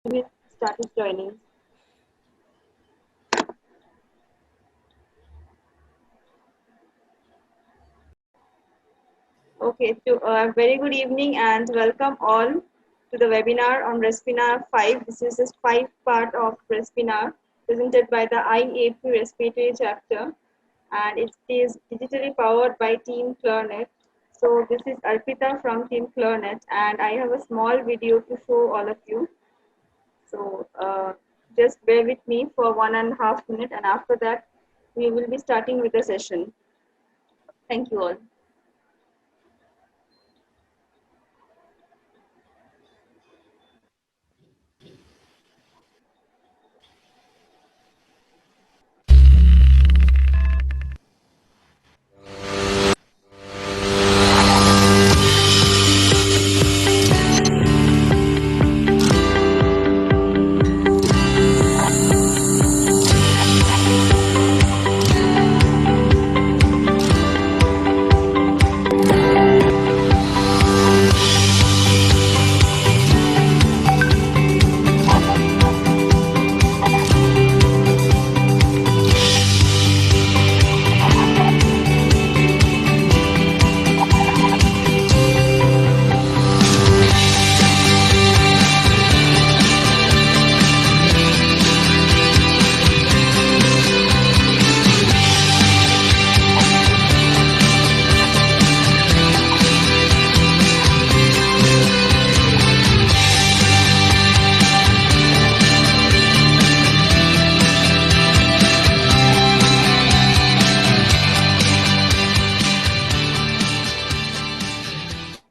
We started joining. Okay, very good evening and welcome all to the webinar on RESPINAR 5. This is just 5 part of RESPINAR presented by the IAP Respiratory chapter, and it is digitally powered by Team Clearnet. So this is Arpita from Team Clearnet, and I have a small video to show all of you. So just bear with me for 1.5 minutes, and after that we will be starting with the session. Thank you all.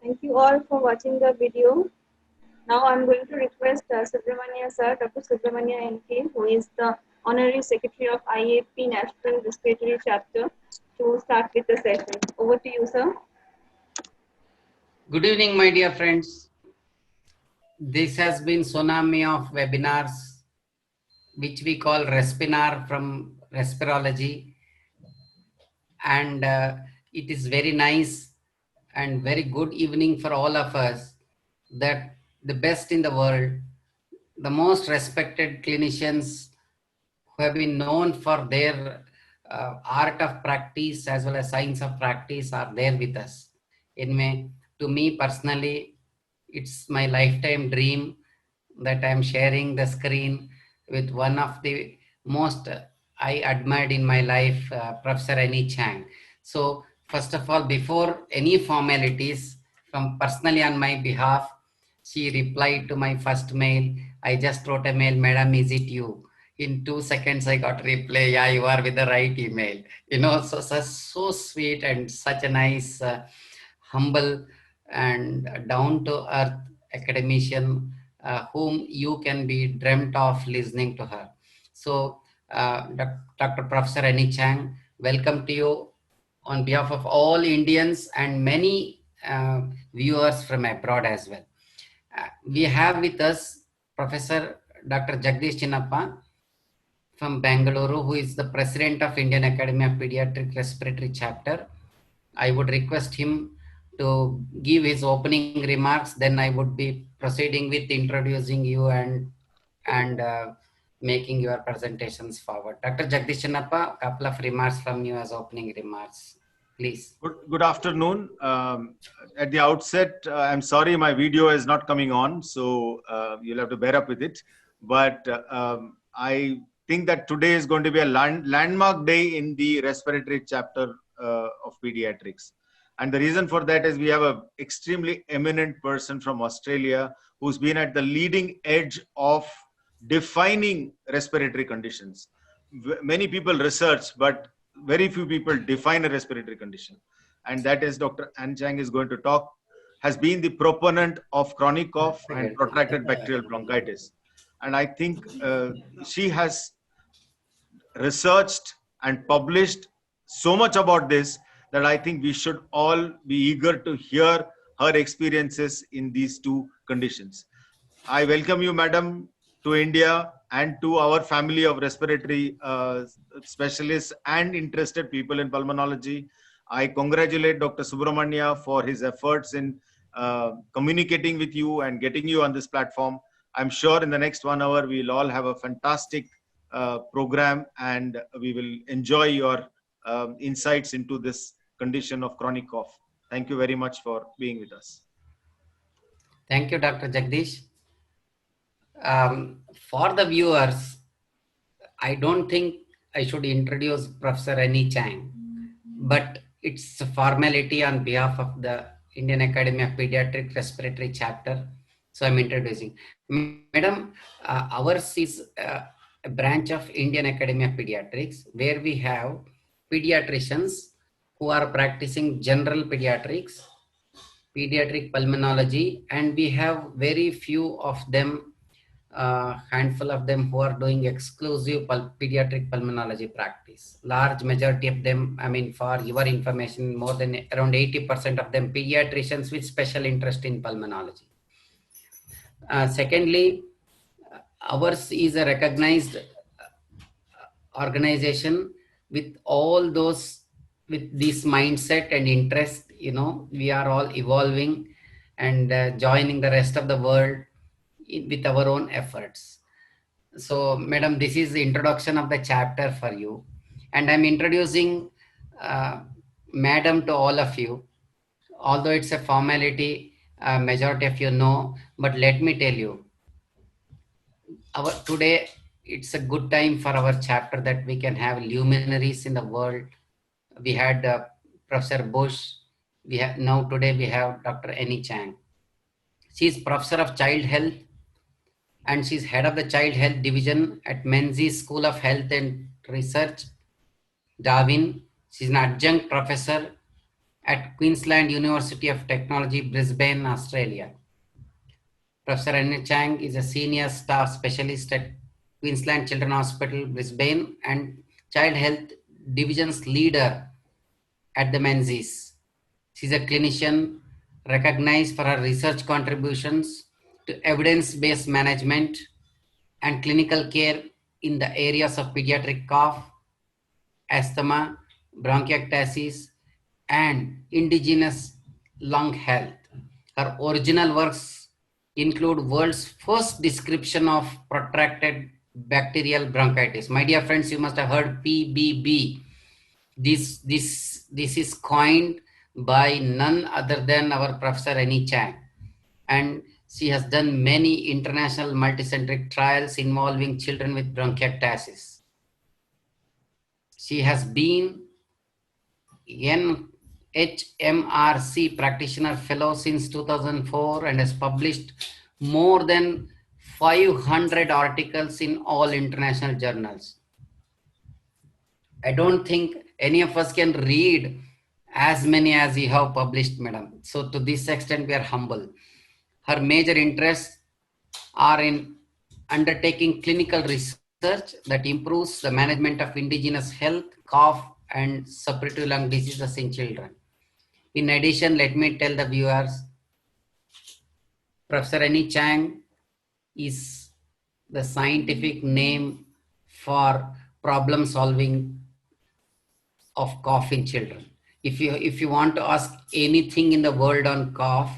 Thank you all for watching the video. Now I'm going to request Subramania sir, Dr. Subramania NK, who is the Honorary Secretary of IAP National Respiratory Chapter, to start with the session. Over to you, sir. Good evening, my dear friends. This has been tsunami of webinars, which we call RESPINAR from respirology. And it is very nice and very good evening for all of us that the best in the world, the most respected clinicians who have been known for their art of practice as well as science of practice are there with us. Anyway, to me personally, it's my lifetime dream that I'm sharing the screen with one of the most I admired in my life, Professor Annie Chang. So first of all, before any formalities, from personally on my behalf, she replied to my first mail. I just wrote a mail, Madam, is it you? In 2 seconds, I got a reply, yeah, you are with the right email. So sweet and such a nice, humble and down to earth academician whom you can be dreamt of listening to her. So, Dr. Professor Annie Chang, welcome to you on behalf of all Indians and many viewers from abroad as well. We have with us Professor Dr. Jagdish Chinnappa from Bangalore, who is the President of Indian Academy of Pediatric Respiratory Chapter. I would request him to give his opening remarks. Then I would be proceeding with introducing you and making your presentations forward. Dr. Jagdish Chinnappa, a couple of remarks from you as opening remarks, please. Good afternoon. At the outset, I'm sorry my video is not coming on, so you'll have to bear up with it. But I think that today is going to be a landmark day in the respiratory chapter of pediatrics. And the reason for that is we have an extremely eminent person from Australia who's been at the leading edge of defining respiratory conditions. Many people research, but very few people define a respiratory condition. And that is Dr. Annie Chang is going to talk, has been the proponent of chronic cough and protracted bacterial bronchitis. And I think she has researched and published so much about this that I think we should all be eager to hear her experiences in these two conditions. I welcome you, Madam, to India and to our family of respiratory specialists and interested people in pulmonology. I congratulate Dr. Subramania for his efforts in communicating with you and getting you on this platform. I'm sure in the next 1 hour, we'll all have a fantastic program, and we will enjoy your insights into this condition of chronic cough. Thank you very much for being with us. Thank you, Dr. Jagdish. For the viewers, I don't think I should introduce Professor Annie Chang, but it's a formality on behalf of the Indian Academy of Pediatric Respiratory Chapter. So I'm introducing. Madam, ours is a branch of Indian Academy of Pediatrics, where we have pediatricians who are practicing general pediatrics, pediatric pulmonology, and we have very few of them, handful of them who are doing exclusive pediatric pulmonology practice. Large majority of them, I mean, for your information, more than around 80% of them pediatricians with special interest in pulmonology. Secondly, ours is a recognized organization with all those, with this mindset and interest. We are all evolving and joining the rest of the world with our own efforts. So, madam, this is the introduction of the chapter for you, and I'm introducing madam to all of you. Although it's a formality, majority of you know, but let me tell you, today it's a good time for our chapter that we can have luminaries in the world. We had Professor Bush. Today we have Dr. Annie Chang. She is Professor of Child Health, and she's head of the Child Health Division at Menzies School of Health and Research, Darwin. She's an adjunct professor at Queensland University of Technology, Brisbane, Australia. Professor Annie Chang is a senior staff specialist at Queensland Children's Hospital, Brisbane, and Child Health Division's leader at the Menzies. She's a clinician recognized for her research contributions to evidence-based management and clinical care in the areas of pediatric cough, asthma, bronchiectasis, and indigenous lung health. Her original works include world's first description of protracted bacterial bronchitis. My dear friends, you must have heard PBB. This is coined by none other than our Professor Annie Chang, and she has done many international multicentric trials involving children with bronchiectasis. She has been NHMRC Practitioner Fellow since 2004 and has published more than 500 articles in all international journals. I don't think any of us can read as many as you have published, madam. So to this extent, we are humble. Her major interests are in undertaking clinical research that improves the management of indigenous health, cough, and suppurative lung diseases in children. In addition, let me tell the viewers, Professor Annie Chang is the scientific name for problem solving of cough in children. If you want to ask anything in the world on cough,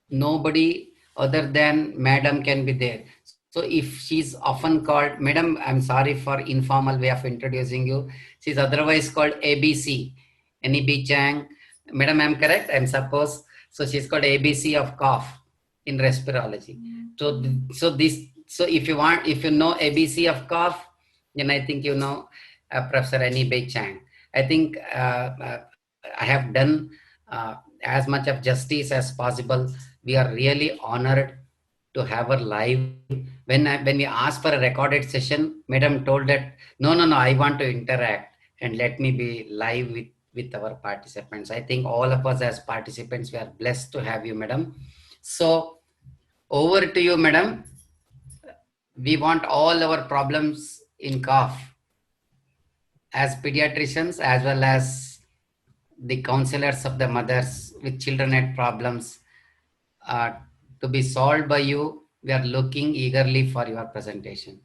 nobody other than madam can be there. So if she's often called, madam, I'm sorry for informal way of introducing you. She's otherwise called ABC, Annie B. Chang. Madam, I'm correct, I'm supposed. So she's called ABC of cough in respirology. So if you know ABC of cough, then I think you know Professor Annie B. Chang. I think I have done as much of justice as possible. We are really honored to have her live. When we asked for a recorded session, madam told that, no, I want to interact and let me be live with our participants. I think all of us as participants, we are blessed to have you, madam. So over to you, madam. We want all our problems in cough as pediatricians, as well as the counselors of the mothers with children at problems to be solved by you. We are looking eagerly for your presentation.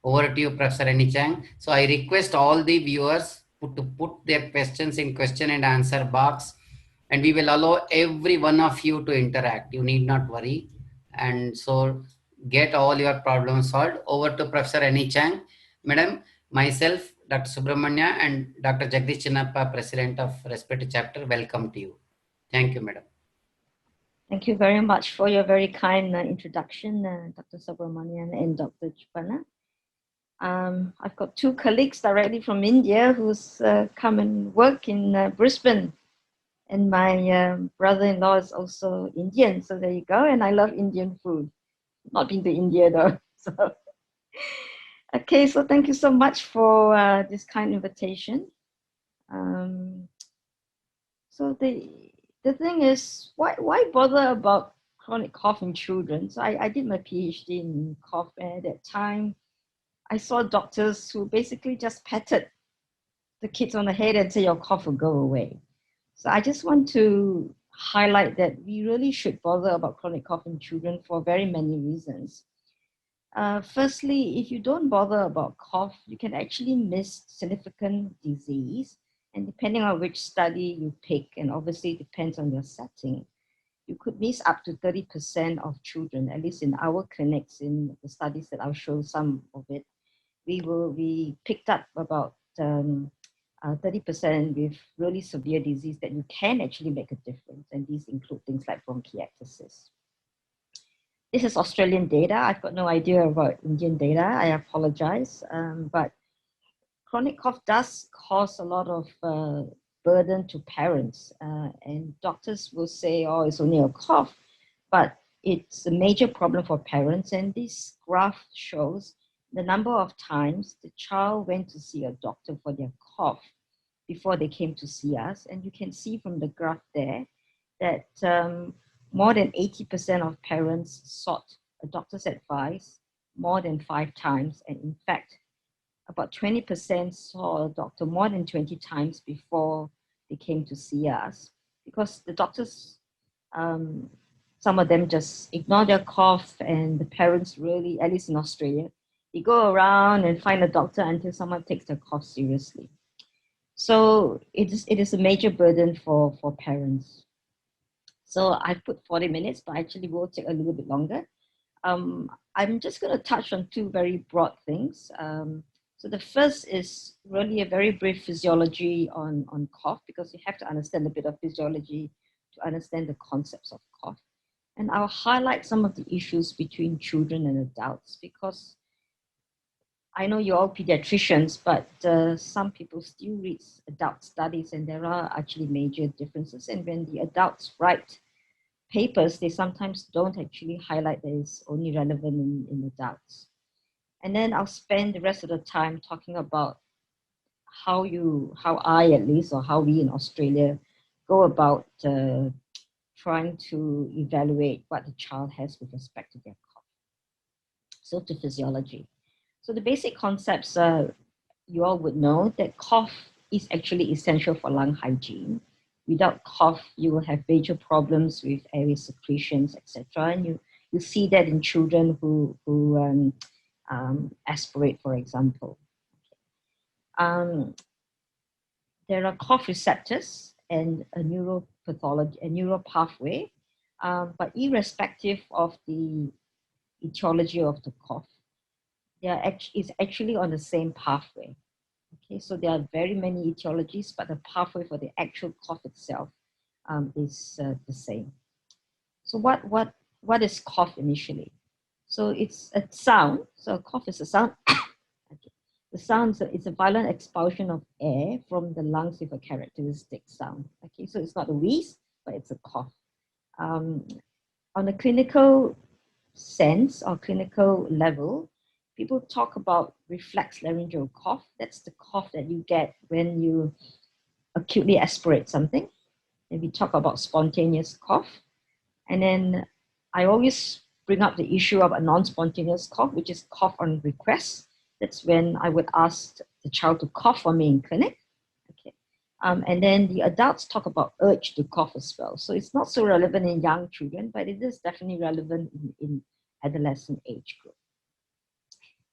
Over to you, Professor Annie Chang. So I request all the viewers to put their questions in question and answer box, and we will allow every one of you to interact. You need not worry. And so get all your problems solved. Over to Professor Annie Chang. Madam, myself, Dr. Subramanya, and Dr. Jagdish Chinnappa, President of Respiratory Chapter, welcome to you. Thank you, Madam. Thank you very much for your very kind introduction, Dr. Subramanian and Dr. Chupana. I've got two colleagues directly from India who's come and work in Brisbane. And my brother-in-law is also Indian, so there you go. And I love Indian food. Not been to India though. So, okay, so thank you so much for this kind invitation. So the thing is, why bother about chronic cough in children? So I did my PhD in cough, and at that time, I saw doctors who basically just patted the kids on the head and say, your cough will go away. So I just want to highlight that we really should bother about chronic cough in children for very many reasons. Firstly, if you don't bother about cough, you can actually miss significant disease. And depending on which study you pick, and obviously it depends on your setting, you could miss up to 30% of children, at least in our clinics, in the studies that I'll show some of it. We picked up about 30% with really severe disease that you can actually make a difference. And these include things like bronchiectasis. This is Australian data. I've got no idea about Indian data. I apologize. But chronic cough does cause a lot of burden to parents. And doctors will say, oh, it's only a cough. But it's a major problem for parents. And this graph shows the number of times the child went to see a doctor for their cough before they came to see us. And you can see from the graph there that more than 80% of parents sought a doctor's advice more than 5 times. And in fact, about 20% saw a doctor more than 20 times before they came to see us, because the doctors, some of them just ignore their cough, and the parents really, at least in Australia, they go around and find a doctor until someone takes their cough seriously. So it is a major burden for parents. So I put 40 minutes, but actually will take a little bit longer. I'm just going to touch on 2 very broad things. So the first is really a very brief physiology on cough, because you have to understand a bit of physiology to understand the concepts of cough. And I'll highlight some of the issues between children and adults, because I know you're all pediatricians, but some people still read adult studies, and there are actually major differences. And when the adults write papers, they sometimes don't actually highlight that it's only relevant in adults. And then I'll spend the rest of the time talking about how I at least, or how we in Australia go about trying to evaluate what the child has with respect to their cough. So to physiology. So the basic concepts, you all would know that cough is actually essential for lung hygiene. Without cough, you will have major problems with airway secretions, etc. And you see that in children who aspirate, for example. There are cough receptors and a neuropathology, a neural pathway, but irrespective of the etiology of the cough, is actually on the same pathway. Okay, so there are very many etiologies, but the pathway for the actual cough itself is the same. So what is cough initially? So it's a sound. So cough is a sound. Okay. The sound is a violent expulsion of air from the lungs with a characteristic sound. Okay, so it's not a wheeze, but it's a cough. On a clinical sense or clinical level, people talk about reflex laryngeal cough. That's the cough that you get when you acutely aspirate something. And we talk about spontaneous cough. And then I always bring up the issue of a non-spontaneous cough, which is cough on request. That's when I would ask the child to cough for me in clinic. Okay. And then the adults talk about urge to cough as well. So it's not so relevant in young children, but it is definitely relevant in adolescent age group.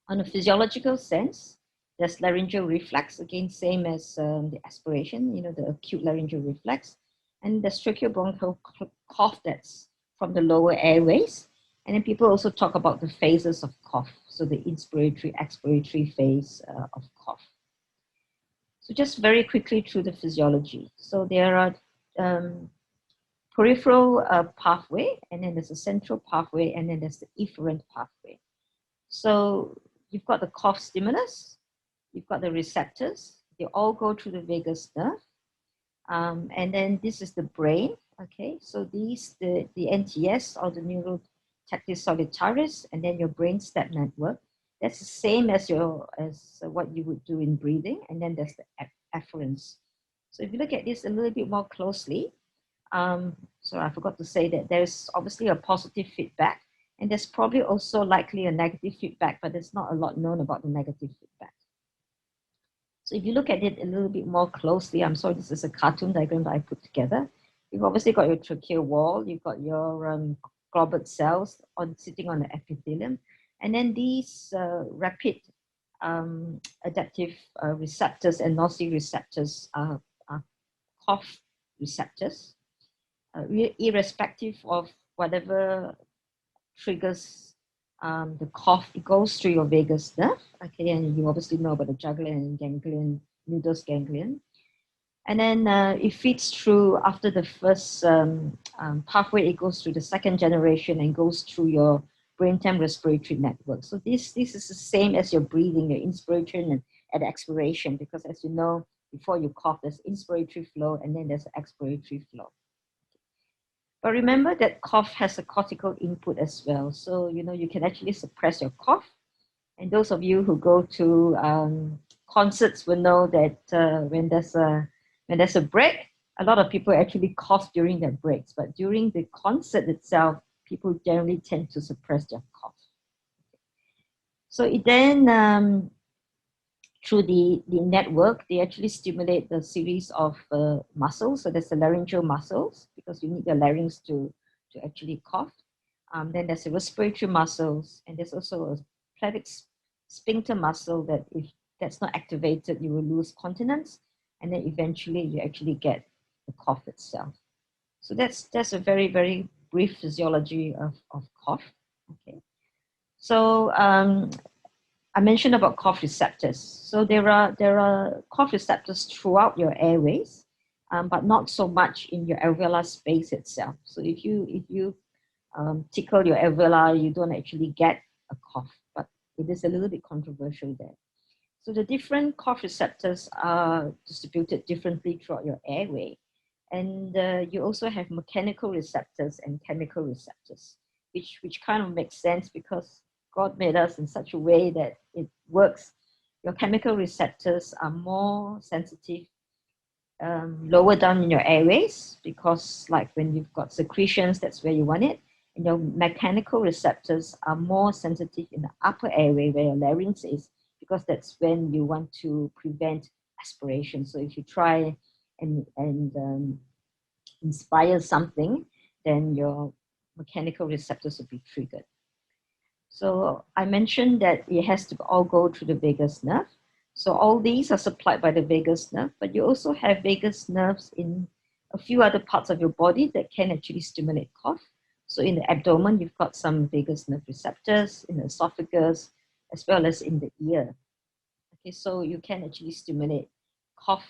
On a physiological sense, there's laryngeal reflex, again, same as the aspiration, the acute laryngeal reflex. And there's tracheobronchial cough that's from the lower airways. And then people also talk about the phases of cough. So the inspiratory, expiratory phase of cough. So just very quickly through the physiology. So there are peripheral pathway, and then there's a central pathway, and then there's the efferent pathway. So you've got the cough stimulus, you've got the receptors, they all go through the vagus nerve. And then this is the brain, okay? So these, the NTS or the neurotactic solitaris, and then your brainstem network. That's the same as what you would do in breathing, and then there's the afferents. So if you look at this a little bit more closely, so I forgot to say that there's obviously a positive feedback, and there's probably also likely a negative feedback, but there's not a lot known about the negative feedback. So if you look at it a little bit more closely, I'm sorry, this is a cartoon diagram that I put together. You've obviously got your tracheal wall, you've got your globate cells sitting on the epithelium, and then these rapid adaptive receptors and nociceptors are cough receptors. Irrespective of whatever triggers the cough, it goes through your vagus nerve, okay, and you obviously know about the jugular and ganglion, nudus ganglion. And then it feeds through, after the first pathway, it goes through the second generation and goes through your brainstem respiratory network. So this is the same as your breathing, your inspiration and expiration, because as you know, before you cough, there's inspiratory flow and then there's expiratory flow. But remember that cough has a cortical input as well. So, you know, you can actually suppress your cough. And those of you who go to concerts will know that when there's a break, a lot of people actually cough during their breaks. But during the concert itself, people generally tend to suppress their cough. So it then, through the network, they actually stimulate the series of muscles. So there's the laryngeal muscles, because you need the larynx to actually cough. Then there's the respiratory muscles, and there's also a pelvic sphincter muscle that if that's not activated, you will lose continence, and then eventually you actually get the cough itself. So that's a very, very brief physiology of cough. Okay. So I mentioned about cough receptors. So there are cough receptors throughout your airways, but not so much in your alveolar space itself. So if you tickle your alveolar, you don't actually get a cough, but it is a little bit controversial there. So the different cough receptors are distributed differently throughout your airway. And you also have mechanical receptors and chemical receptors, which kind of makes sense because God made us in such a way that it works. Your chemical receptors are more sensitive lower down in your airways, because like when you've got secretions, that's where you want it. And your mechanical receptors are more sensitive in the upper airway where your larynx is, because that's when you want to prevent aspiration. So if you try and inspire something, then your mechanical receptors will be triggered. So I mentioned that it has to all go through the vagus nerve. So all these are supplied by the vagus nerve, but you also have vagus nerves in a few other parts of your body that can actually stimulate cough. So in the abdomen, you've got some vagus nerve receptors, in the esophagus, as well as in the ear. Okay, so you can actually stimulate cough,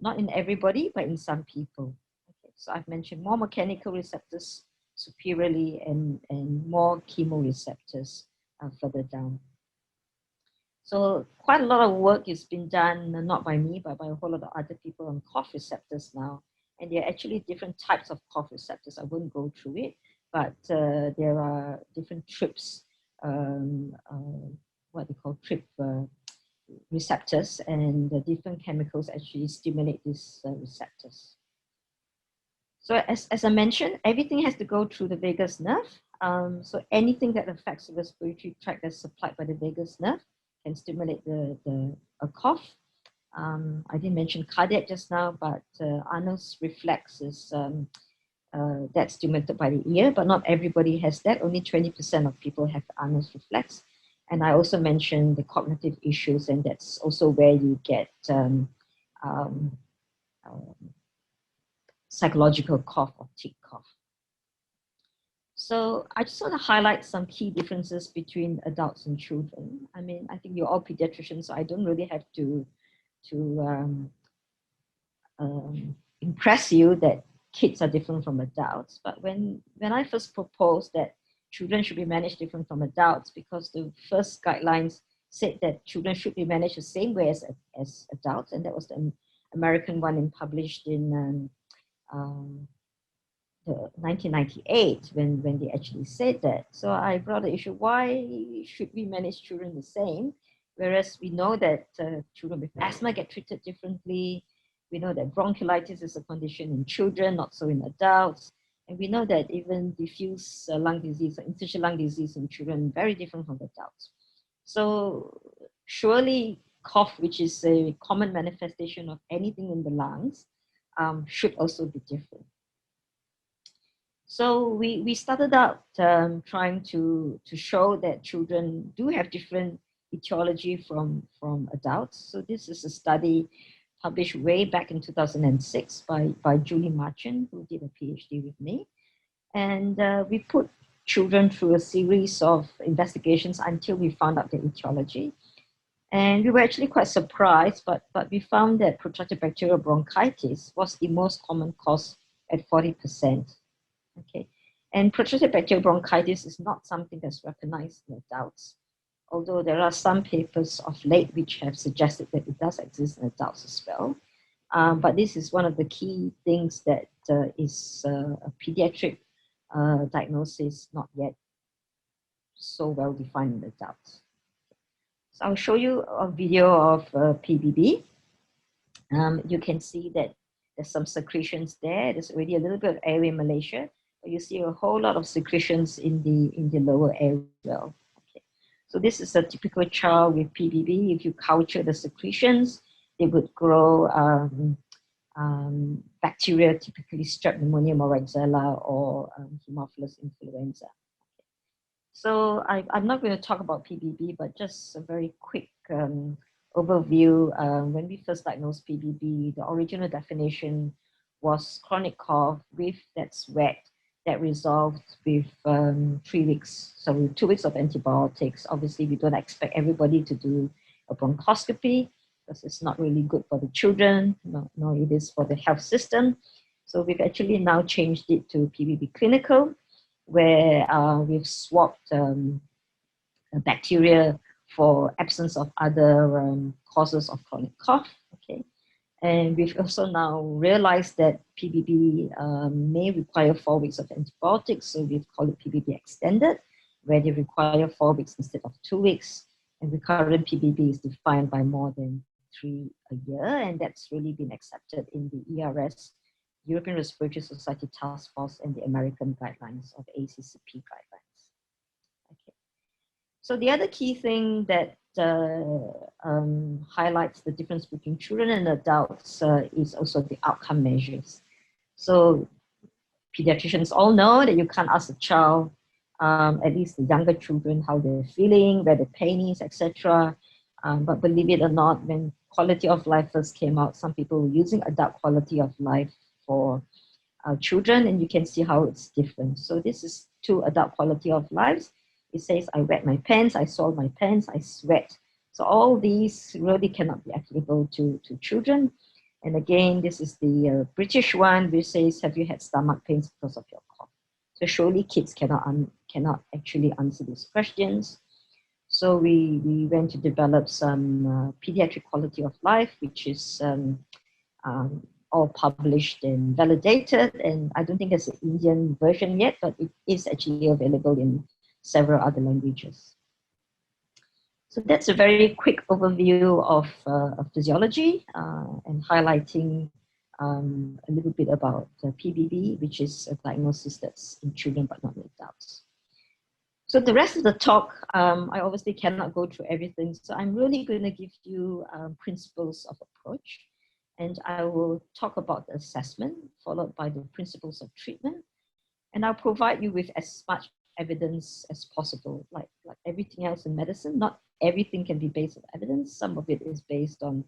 not in everybody, but in some people. Okay, so I've mentioned more mechanical receptors superiorly and more chemoreceptors further down. So quite a lot of work has been done, not by me, but by a whole lot of other people on cough receptors now. And there are actually different types of cough receptors. I wouldn't go through it, but there are different TRPs, what they call TRP receptors, and the different chemicals actually stimulate these receptors. So as I mentioned, everything has to go through the vagus nerve. So anything that affects the respiratory tract that's supplied by the vagus nerve can stimulate a cough. I didn't mention cardiac just now, but Arnold's reflex is that's stimulated by the ear, but not everybody has that. Only 20% of people have Arnold's reflex. And I also mentioned the cognitive issues, and that's also where you get psychological cough or tick cough. So I just want to highlight some key differences between adults and children. I mean, I think you're all pediatricians, so I don't really have to impress you that kids are different from adults. But when I first proposed that children should be managed different from adults, because the first guidelines said that children should be managed the same way as adults, and that was the American one published in 1998 when they actually said that. So I brought the issue, why should we manage children the same? Whereas we know that children with asthma get treated differently. We know that bronchiolitis is a condition in children, not so in adults. And we know that even diffuse lung disease or interstitial lung disease in children very different from adults. So surely cough, which is a common manifestation of anything in the lungs, should also be different. So we started out trying to show that children do have different etiology from adults. So this is a study published way back in 2006 by Julie Marchand, who did a PhD with me. And we put children through a series of investigations until we found out the etiology. And we were actually quite surprised, but we found that protracted bacterial bronchitis was the most common cause at 40%. Okay, and protracted bacterial bronchitis is not something that's recognized in adults, although there are some papers of late which have suggested that it does exist in adults as well. But this is one of the key things that is a pediatric diagnosis, not yet so well defined in adults. So I'll show you a video of PBB. You can see that there's some secretions there. There's already a little bit of airway malacia. But you see a whole lot of secretions in the lower airway as well. Okay. So this is a typical child with PBB. If you culture the secretions, they would grow bacteria, typically Strep pneumoniae, Moraxella, or Haemophilus influenza. Okay. So I'm not going to talk about PBB, but just a very quick overview. When we first diagnosed PBB, the original definition was chronic cough with that's wet, that resolved with 3 weeks, so 2 weeks of antibiotics. Obviously, we don't expect everybody to do a bronchoscopy because it's not really good for the children, nor it is for the health system. So we've actually now changed it to PBB clinical, where we've swapped bacteria for absence of other causes of chronic cough. Okay. And we've also now realized that PBB may require 4 weeks of antibiotics, so we've called it PBB extended, where they require 4 weeks instead of 2 weeks. And recurrent PBB is defined by more than 3 a year, and that's really been accepted in the ERS, European Respiratory Society Task Force, and the American guidelines of ACCP guidelines. Okay. So the other key thing that highlights the difference between children and adults is also the outcome measures. So pediatricians all know that you can't ask a child, at least the younger children, how they're feeling, where the pain is, etc. But believe it or not, when quality of life first came out, some people were using adult quality of life for children, and you can see how it's different. So this is 2 adult quality of lives. It says, I wet my pants, I soiled my pants, I sweat. So all these really cannot be applicable to children. And again, this is the British one, which says, have you had stomach pains because of your cough? So surely kids cannot actually answer these questions. So we went to develop some pediatric quality of life, which is all published and validated. And I don't think there's an Indian version yet, but it is actually available in several other languages. So that's a very quick overview of physiology and highlighting a little bit about PBB, which is a diagnosis that's in children but not in adults. So the rest of the talk, I obviously cannot go through everything. So I'm really going to give you principles of approach. And I will talk about the assessment, followed by the principles of treatment. And I'll provide you with as much evidence as possible, like everything else in medicine. Not everything can be based on evidence. Some of it is based on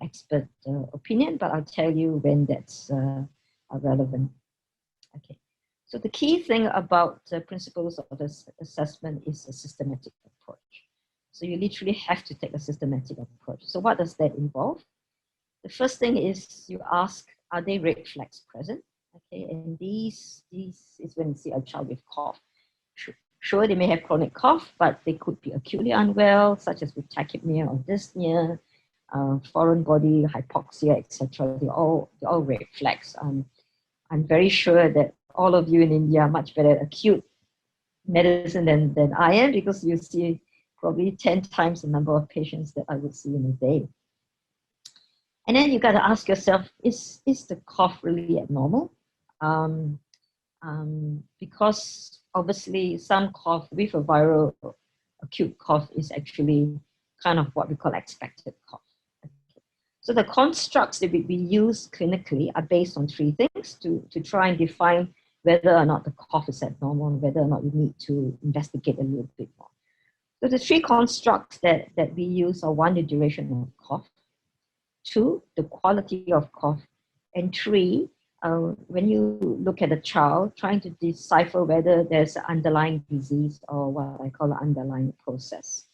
expert opinion, but I'll tell you when that's relevant. Okay. So the key thing about the principles of this assessment is a systematic approach. So you literally have to take a systematic approach. So what does that involve? The first thing is you ask, are there red flags present? Okay, and these is when you see a child with cough. Sure, they may have chronic cough, but they could be acutely unwell, such as with tachypnea or dyspnea, foreign body, hypoxia, etc. They're all red flags. I'm very sure that all of you in India are much better at acute medicine than I am, because you see probably 10 times the number of patients that I would see in a day. And then you got to ask yourself, is the cough really abnormal? Because obviously some cough with a viral acute cough is actually kind of what we call expected cough. Okay. So the constructs that we use clinically are based on three things to try and define whether or not the cough is abnormal and whether or not we need to investigate a little bit more. So the three constructs that we use are: one, the duration of cough; two, the quality of cough; and three, when you look at a child, trying to decipher whether there's an underlying disease or what I call an underlying process.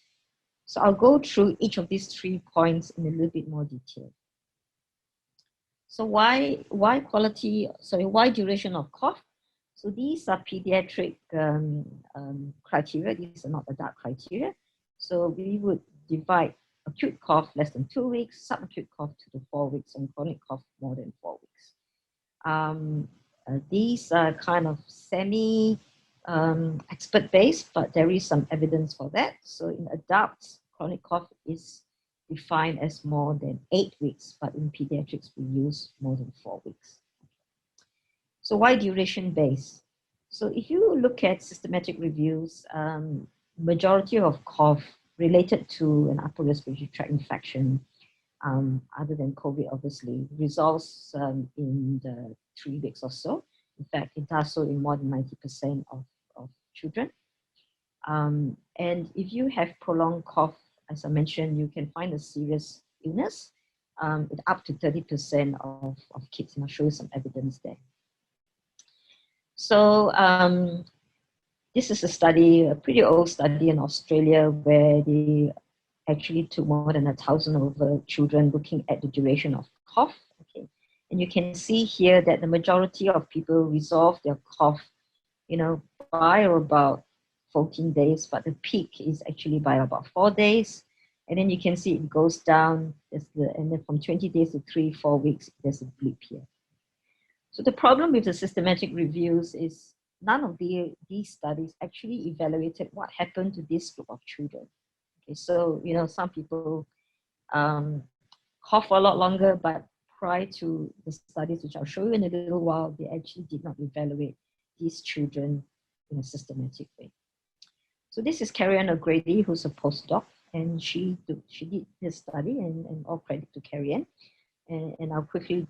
So I'll go through each of these 3 points in a little bit more detail. So why duration of cough? So these are pediatric criteria. These are not adult criteria. So we would divide acute cough less than 2 weeks, subacute cough 2 to 4 weeks, and chronic cough more than 4 weeks. These are kind of semi expert based, but there is some evidence for that. So in adults, chronic cough is defined as more than 8 weeks, but in pediatrics we use more than 4 weeks. So why duration based? So if you look at systematic reviews, majority of cough related to an upper respiratory tract infection, other than COVID, obviously, resolves in the 3 weeks or so. In fact, it does so in more than 90% of children. And if you have prolonged cough, as I mentioned, you can find a serious illness with up to 30% of kids, and I'll show you some evidence there. So this is a study, a pretty old study in Australia, where they actually took more than 1,000 over children looking at the duration of cough. Okay, and you can see here that the majority of people resolve their cough, by or about 14 days, but the peak is actually by about 4 days. And then you can see it goes down, and then from 20 days to 3-4 weeks, there's a blip here. So the problem with the systematic reviews is none of these studies actually evaluated what happened to this group of children. Okay, so, some people cough for a lot longer, but prior to the studies, which I'll show you in a little while, they actually did not evaluate these children in a systematic way. So this is Carrie-Ann O'Grady, who's a postdoc, and she did this study, and all credit to Carrie-Ann. And I'll quickly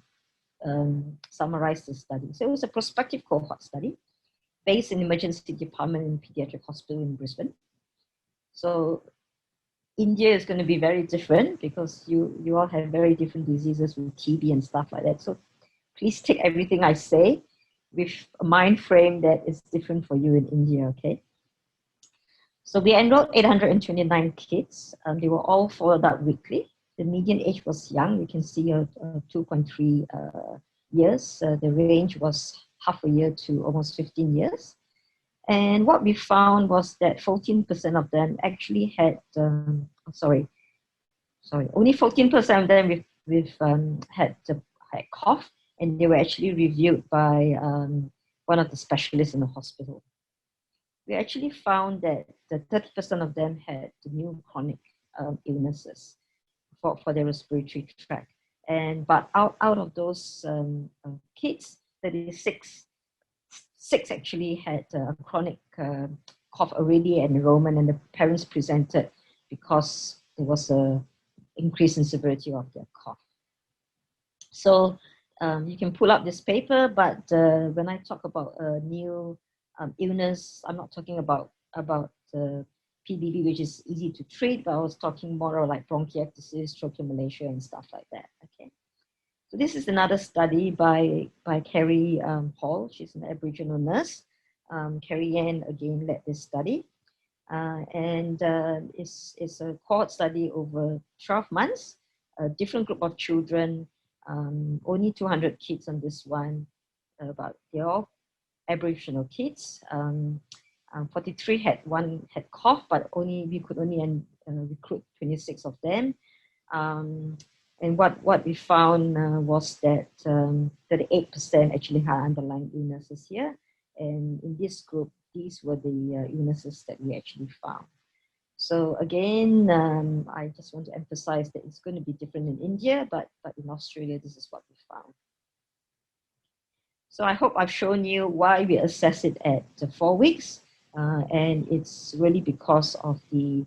summarize the study. So it was a prospective cohort study based in the emergency department in pediatric hospital in Brisbane. So India is going to be very different because you all have very different diseases with TB and stuff like that. So please take everything I say with a mind frame that is different for you in India, okay? So we enrolled 829 kids. They were all followed up weekly. The median age was young. You can see 2.3 years. The range was half a year to almost 15 years. And what we found was that 14% of them actually had, only 14% of them had cough, and they were actually reviewed by one of the specialists in the hospital. We actually found that the 30% of them had the new chronic illnesses for their respiratory tract. But out of those kids, 36 actually had a chronic cough already at enrollment, and the parents presented because there was an increase in severity of their cough. So you can pull up this paper, but when I talk about a new illness, I'm not talking about PBV, which is easy to treat, but I was talking more like bronchiectasis, tracheal malacia, and stuff like that. Okay. So this is another study by Carrie Hall. She's an Aboriginal nurse. Carrie Ann again led this study. It's a cohort study over 12 months, a different group of children, only 200 kids on this one, but they're all Aboriginal kids. 43 had cough, but we could only recruit 26 of them. And what we found was that 38% actually had underlying illnesses here. And in this group, these were the illnesses that we actually found. So again, I just want to emphasize that it's going to be different in India, but in Australia, this is what we found. So I hope I've shown you why we assess it at 4 weeks. And it's really because of the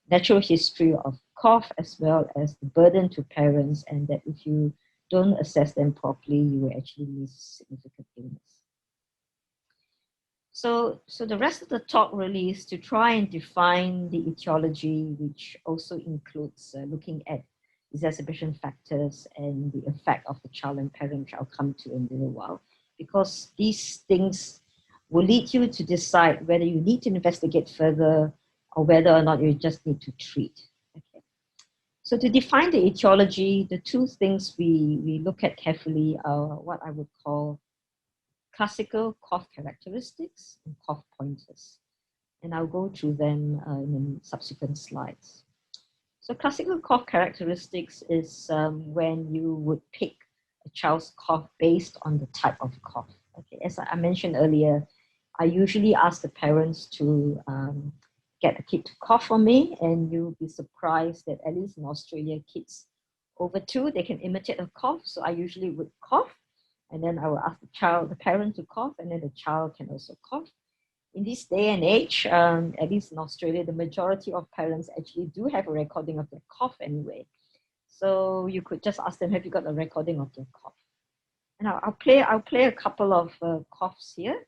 natural history of cough as well as the burden to parents, and that if you don't assess them properly, you will actually miss significant illness. So the rest of the talk really is to try and define the etiology, which also includes looking at exacerbation factors and the effect of the child and parent, which I'll come to in a little while, because these things will lead you to decide whether you need to investigate further or whether or not you just need to treat. Okay. So to define the etiology, the two things we look at carefully are what I would call classical cough characteristics and cough pointers. And I'll go through them in subsequent slides. So classical cough characteristics is when you would pick a child's cough based on the type of cough. Okay, as I mentioned earlier, I usually ask the parents to get the kid to cough for me, and you'll be surprised that at least in Australia, kids over 2, they can imitate a cough. So I usually would cough, and then I will ask the parent to cough, and then the child can also cough. In this day and age, at least in Australia, the majority of parents actually do have a recording of their cough anyway. So you could just ask them, have you got a recording of their cough? And I'll play a couple of coughs here.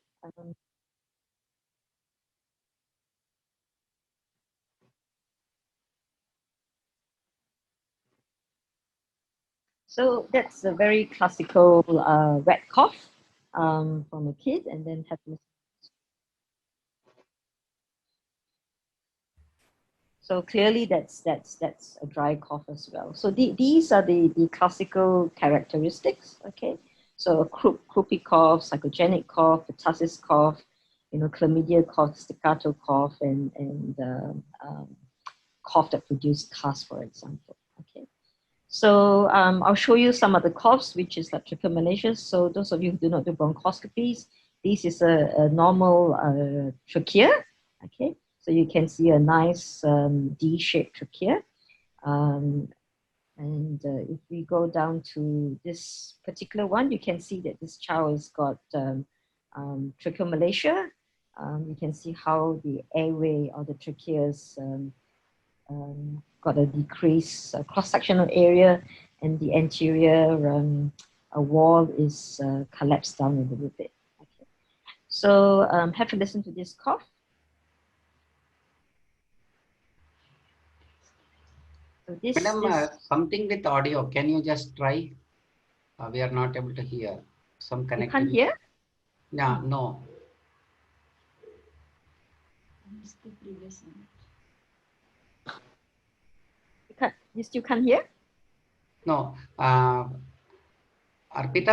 So that's a very classical wet cough from a kid, and then have to. So clearly that's a dry cough as well. So these are the classical characteristics, okay? So a croupy cough, psychogenic cough, pertussis cough, chlamydia cough, staccato cough, and cough that produce CAS, for example, okay? So I'll show you some of the coughs, which is like trichomoniasis. So those of you who do not do bronchoscopies, this is a normal trachea, okay? So you can see a nice D-shaped trachea. If we go down to this particular one, you can see that this child has got tracheomalacia. You can see how the airway or the trachea's got a decreased cross-sectional area, and the anterior wall is collapsed down a little bit. Okay. So have a listen to this cough. So Madam, something with audio. Can you just try? We are not able to hear. Some connectivity. You can't hear? Yeah, no. You still can't hear? No. Arpita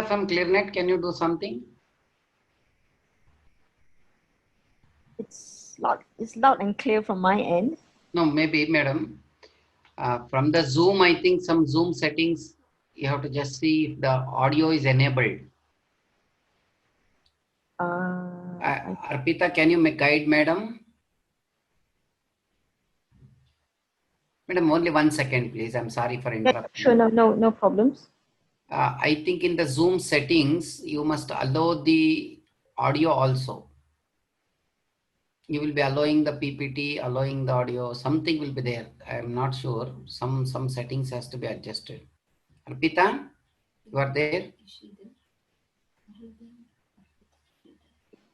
from ClearNet, can you do something? It's loud and clear from my end. No, maybe, madam. From the Zoom, I think some Zoom settings, you have to just see if the audio is enabled. Arpita, can you guide madam? Madam, only 1 second, please. I'm sorry for interrupting. Sure, no problems. I think in the Zoom settings, you must allow the audio also. You will be allowing the PPT, allowing the audio, something will be there. I'm not sure. Some settings has to be adjusted. Arpita, you are there?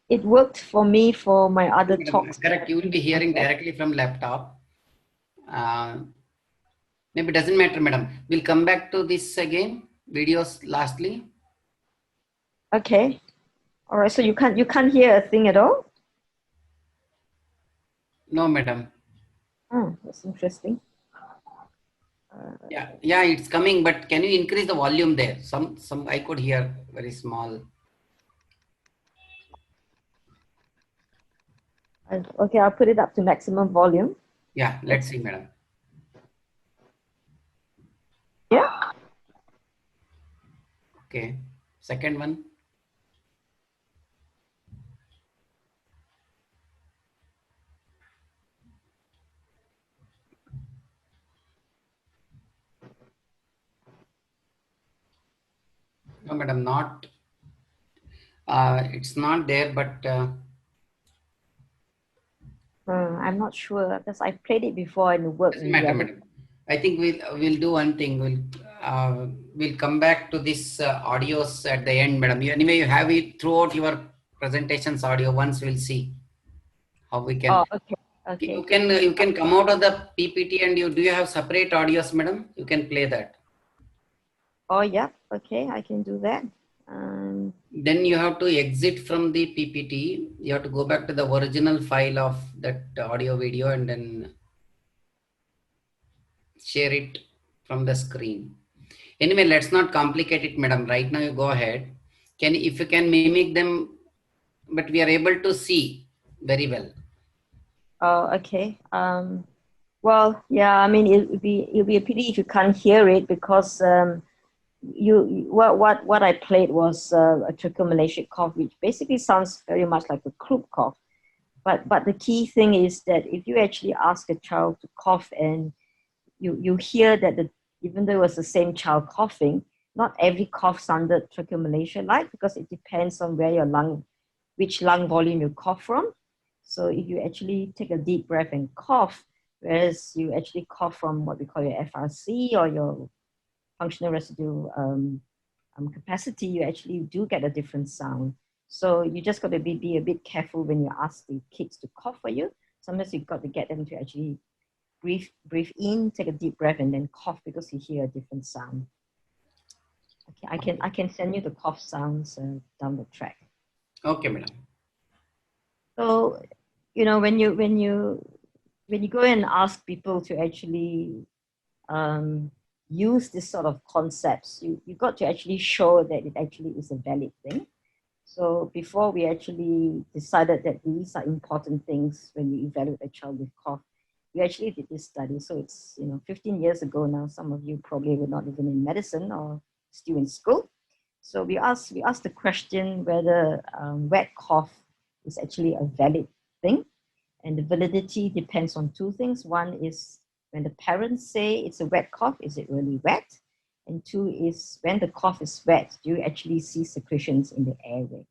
It worked for me for my other talks. Correct. You will be hearing directly from laptop. Maybe doesn't matter, madam. We'll come back to this again. videos lastly? Okay. All right. So you can't hear a thing at all? No, madam. Oh, that's interesting. Yeah, it's coming, but can you increase the volume there? Some I could hear very small. Okay, I'll put it up to maximum volume. Yeah, let's see, madam. Yeah. Okay. Second one. No, madam, not. It's not there, but I'm not sure because I played it before and it worked doesn't in the matter, other. madam. I think we'll do one thing. We'll come back to this audios at the end, madam. Anyway, you have it throughout your presentations audio. Once we'll see how we can. Oh, okay. You Okay. can come out of the PPT and do you have separate audios, madam? You can play that. Oh, yeah. Okay, I can do that. Then you have to exit from the PPT. You have to go back to the original file of that audio video and then share it from the screen. Anyway, let's not complicate it, madam. Right now you go ahead. If you can mimic them, but we are able to see very well. Oh, okay. Well, yeah. I mean, it'll be a pity if you can't hear it because what I played was a trichomoniasis cough, which basically sounds very much like a croup cough. But the key thing is that if you actually ask a child to cough and you hear that even though it was the same child coughing, not every cough sounded trichomoniasis like because it depends on which lung volume you cough from. So if you actually take a deep breath and cough, whereas you actually cough from what we call your FRC or your functional residual capacity, you actually do get a different sound. So you just got to be a bit careful when you ask the kids to cough for you. Sometimes you've got to get them to actually breathe in, take a deep breath, and then cough because you hear a different sound. Okay, I can send you the cough sounds down the track. Okay, madam. So, when you go and ask people to actually use this sort of concepts, you got to actually show that it actually is a valid thing. So before we actually decided that these are important things when we evaluate a child with cough, we actually did this study. So it's 15 years ago now. Some of you probably were not even in medicine or still in school. So we asked the question whether wet cough is actually a valid thing, and the validity depends on two things. One is when the parents say it's a wet cough, is it really wet? And two is when the cough is wet, do you actually see secretions in the airway?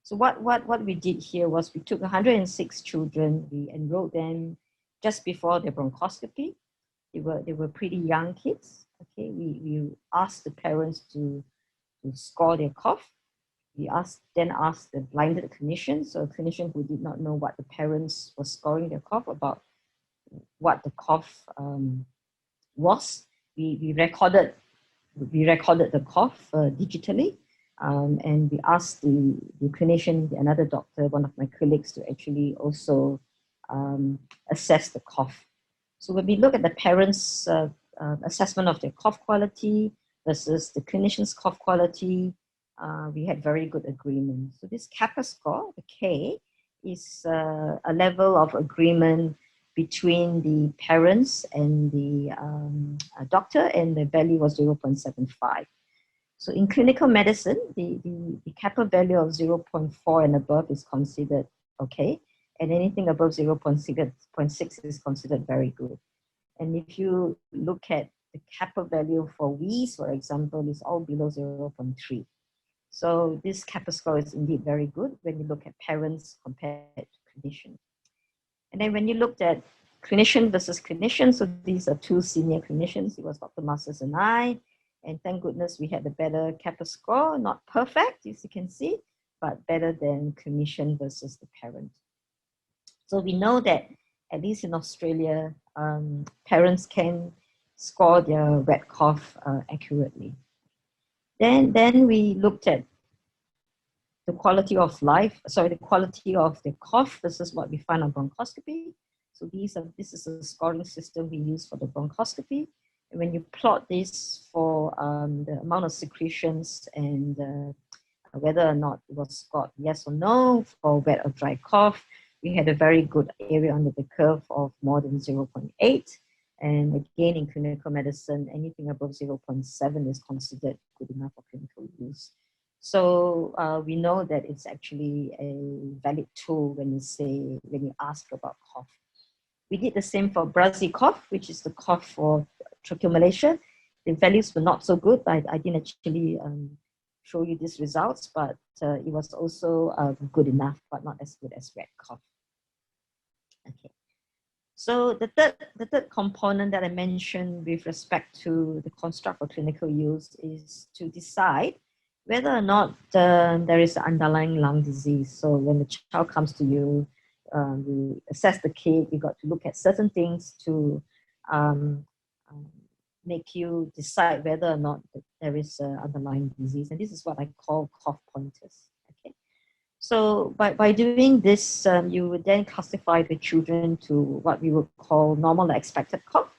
So what we did here was we took 106 children, we enrolled them just before their bronchoscopy. They were pretty young kids. Okay, we asked the parents to score their cough. We then asked the blinded clinician, so a clinician who did not know what the parents were scoring their cough about, what the cough was. We recorded the cough digitally, and we asked the clinician, another doctor, one of my colleagues, to actually also assess the cough. So when we look at the parents' assessment of their cough quality versus the clinician's cough quality, we had very good agreement. So this Kappa score, the K, is a level of agreement between the parents and the doctor, and the value was 0.75. So in clinical medicine, the Kappa value of 0.4 and above is considered okay, and anything above 0.6 is considered very good. And if you look at the Kappa value for W's, for example, is all below 0.3. So this Kappa score is indeed very good when you look at parents compared to clinicians. And then when you looked at clinician versus clinician, so these are two senior clinicians. It was Dr. Masters and I, and thank goodness we had a better Kappa score, not perfect, as you can see, but better than clinician versus the parent. So we know that, at least in Australia, parents can score their wet cough accurately. Then we looked at the quality of life, the quality of the cough versus what we find on bronchoscopy. So this is a scoring system we use for the bronchoscopy. And when you plot this for the amount of secretions and whether or not it was scored yes or no for wet or dry cough, we had a very good area under the curve of more than 0.8. And again, in clinical medicine, anything above 0.7 is considered good enough for clinical use. So we know that it's actually a valid tool when you ask about cough. We did the same for Brazil cough, which is the cough for tracheomalacia. The values were not so good. I didn't actually show you these results, but it was also good enough, but not as good as red cough. Okay. So the third component that I mentioned with respect to the construct for clinical use is to decide whether or not there is an underlying lung disease. So when the child comes to you, you assess the kid, you got to look at certain things to make you decide whether or not there is an underlying disease. And this is what I call cough pointers. Okay. So by doing this, you would then classify the children to what we would call normal or expected cough.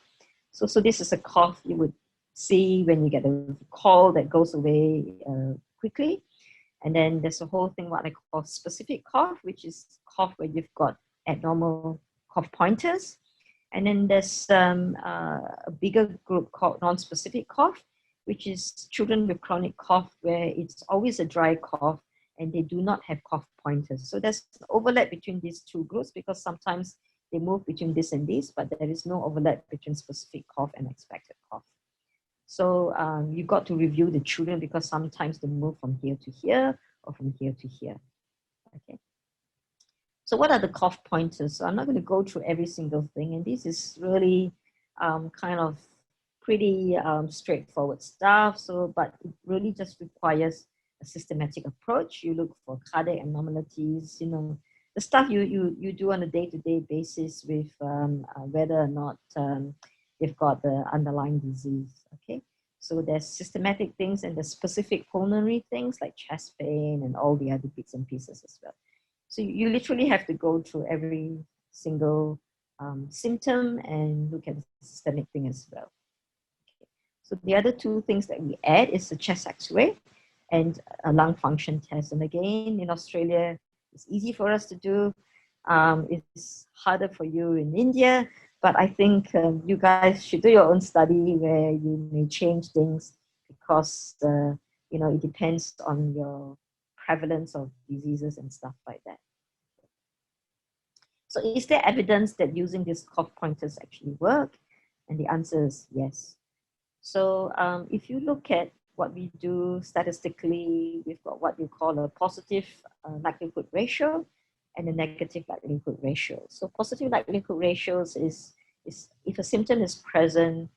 So this is a cough you would see when you get a call that goes away quickly. And then there's a whole thing what I call specific cough, which is cough where you've got abnormal cough pointers. And then there's a bigger group called non-specific cough, which is children with chronic cough where it's always a dry cough and they do not have cough pointers. So there's overlap between these two groups because sometimes they move between this and this, but there is no overlap between specific cough and expected cough. So you got to review the children because sometimes they move from here to here or from here to here. Okay. So what are the cough pointers? So I'm not going to go through every single thing, and this is really kind of pretty straightforward stuff. So, but it really just requires a systematic approach. You look for cardiac abnormalities, you know, the stuff you do on a day-to-day basis with whether or not they've got the underlying disease. Okay, so there's systematic things and there's specific pulmonary things like chest pain and all the other bits and pieces as well. So you literally have to go through every single symptom and look at the systemic thing as well. Okay. So the other two things that we add is the chest X-ray and a lung function test. And again, in Australia, it's easy for us to do. It's harder for you in India, but I think you guys should do your own study where you may change things because you know, it depends on your prevalence of diseases and stuff like that. So is there evidence that using these cough pointers actually work? And the answer is yes. So if you look at what we do statistically, we've got what you call a positive likelihood ratio and a negative likelihood ratio. So positive likelihood ratios is if a symptom is present,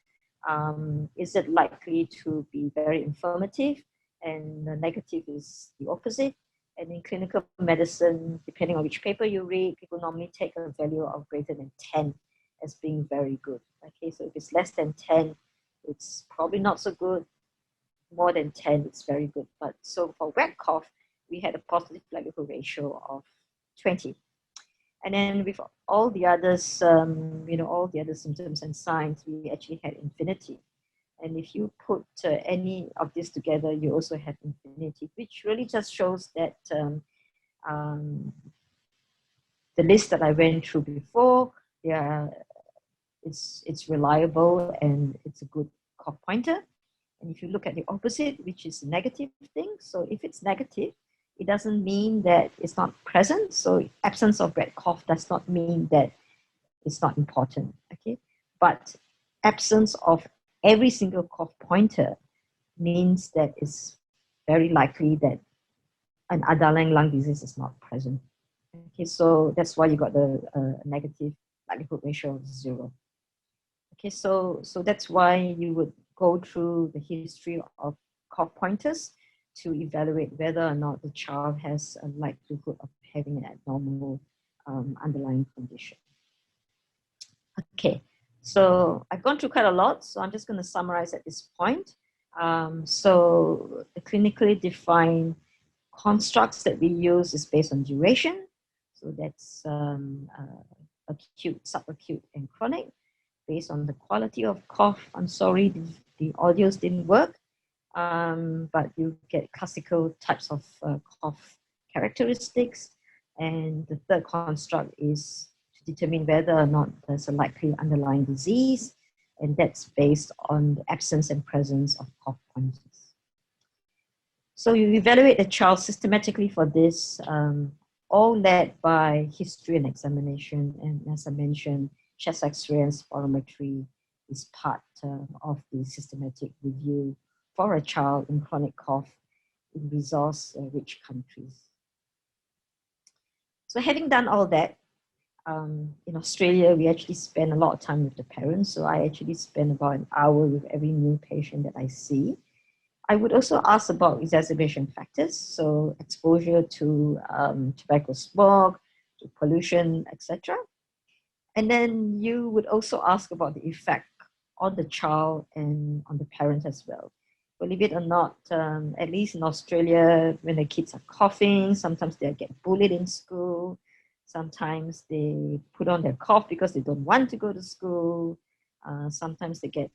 is it likely to be very informative? And the negative is the opposite. And in clinical medicine, depending on which paper you read, people normally take a value of greater than 10 as being very good. Okay, so if it's less than 10, it's probably not so good. More than 10, it's very good. But so for wet cough, we had a positive likelihood ratio of 20. And then with all the others, you know, all the other symptoms and signs, we actually had infinity. And if you put any of this together, you also have infinity, which really just shows that the list that I went through before, it's reliable and it's a good cough pointer. And if you look at the opposite, which is a negative thing, so if it's negative, it doesn't mean that it's not present. So absence of red cough does not mean that it's not important, okay? But absence of every single cough pointer means that it's very likely that an underlying lung disease is not present. Okay, so that's why you got the negative likelihood ratio of 0. Okay, so that's why you would go through the history of cough pointers to evaluate whether or not the child has a likelihood of having an abnormal underlying condition. Okay, so I've gone through quite a lot, so I'm just going to summarize at this point. So the clinically defined constructs that we use is based on duration. So that's acute, subacute, and chronic. Based on the quality of cough, I'm sorry, the audios didn't work, but you get classical types of cough characteristics. And the third construct is to determine whether or not there's a likely underlying disease, and that's based on the absence and presence of cough pointers. So you evaluate the child systematically for this, all led by history and examination. And as I mentioned, chest X-ray and spirometry is part of the systematic review for a child in chronic cough in resource-rich countries. So having done all that, in Australia, we actually spend a lot of time with the parents. So I actually spend about an hour with every new patient that I see. I would also ask about exacerbation factors, so exposure to tobacco smoke, to pollution, etc. And then you would also ask about the effect on the child and on the parent as well. Believe it or not, at least in Australia, when the kids are coughing, sometimes they get bullied in school. Sometimes they put on their cough because they don't want to go to school. Sometimes they get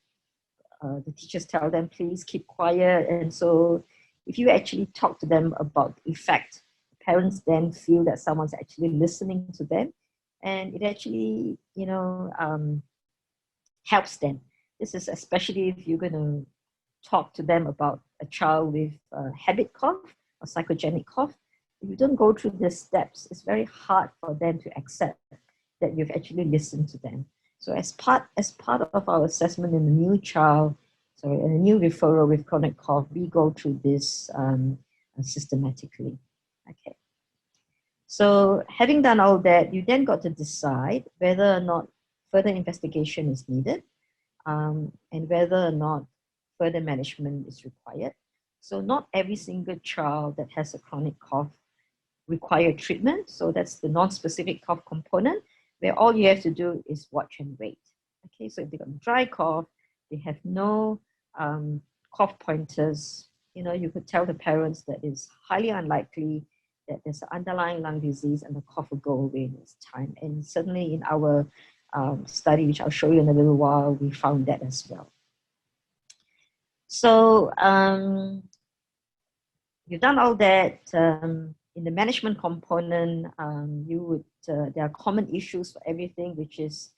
the teachers tell them, please keep quiet. And so if you actually talk to them about the effect, parents then feel that someone's actually listening to them. And it actually, helps them. This is especially if you're going to talk to them about a child with habit cough or psychogenic cough. If you don't go through these steps, it's very hard for them to accept that you've actually listened to them. So as part of our assessment in a new child, in a new referral with chronic cough, we go through this systematically. Okay. So having done all that, you then got to decide whether or not further investigation is needed, and whether or not further management is required. So not every single child that has a chronic cough require treatment. So that's the non-specific cough component, where all you have to do is watch and wait. Okay, so if they got dry cough, they have no cough pointers, you could tell the parents that it's highly unlikely that there's an underlying lung disease and the cough will go away in its time. And certainly in our study, which I'll show you in a little while, we found that as well. So you've done all that. In the management component, you would there are common issues for everything, which is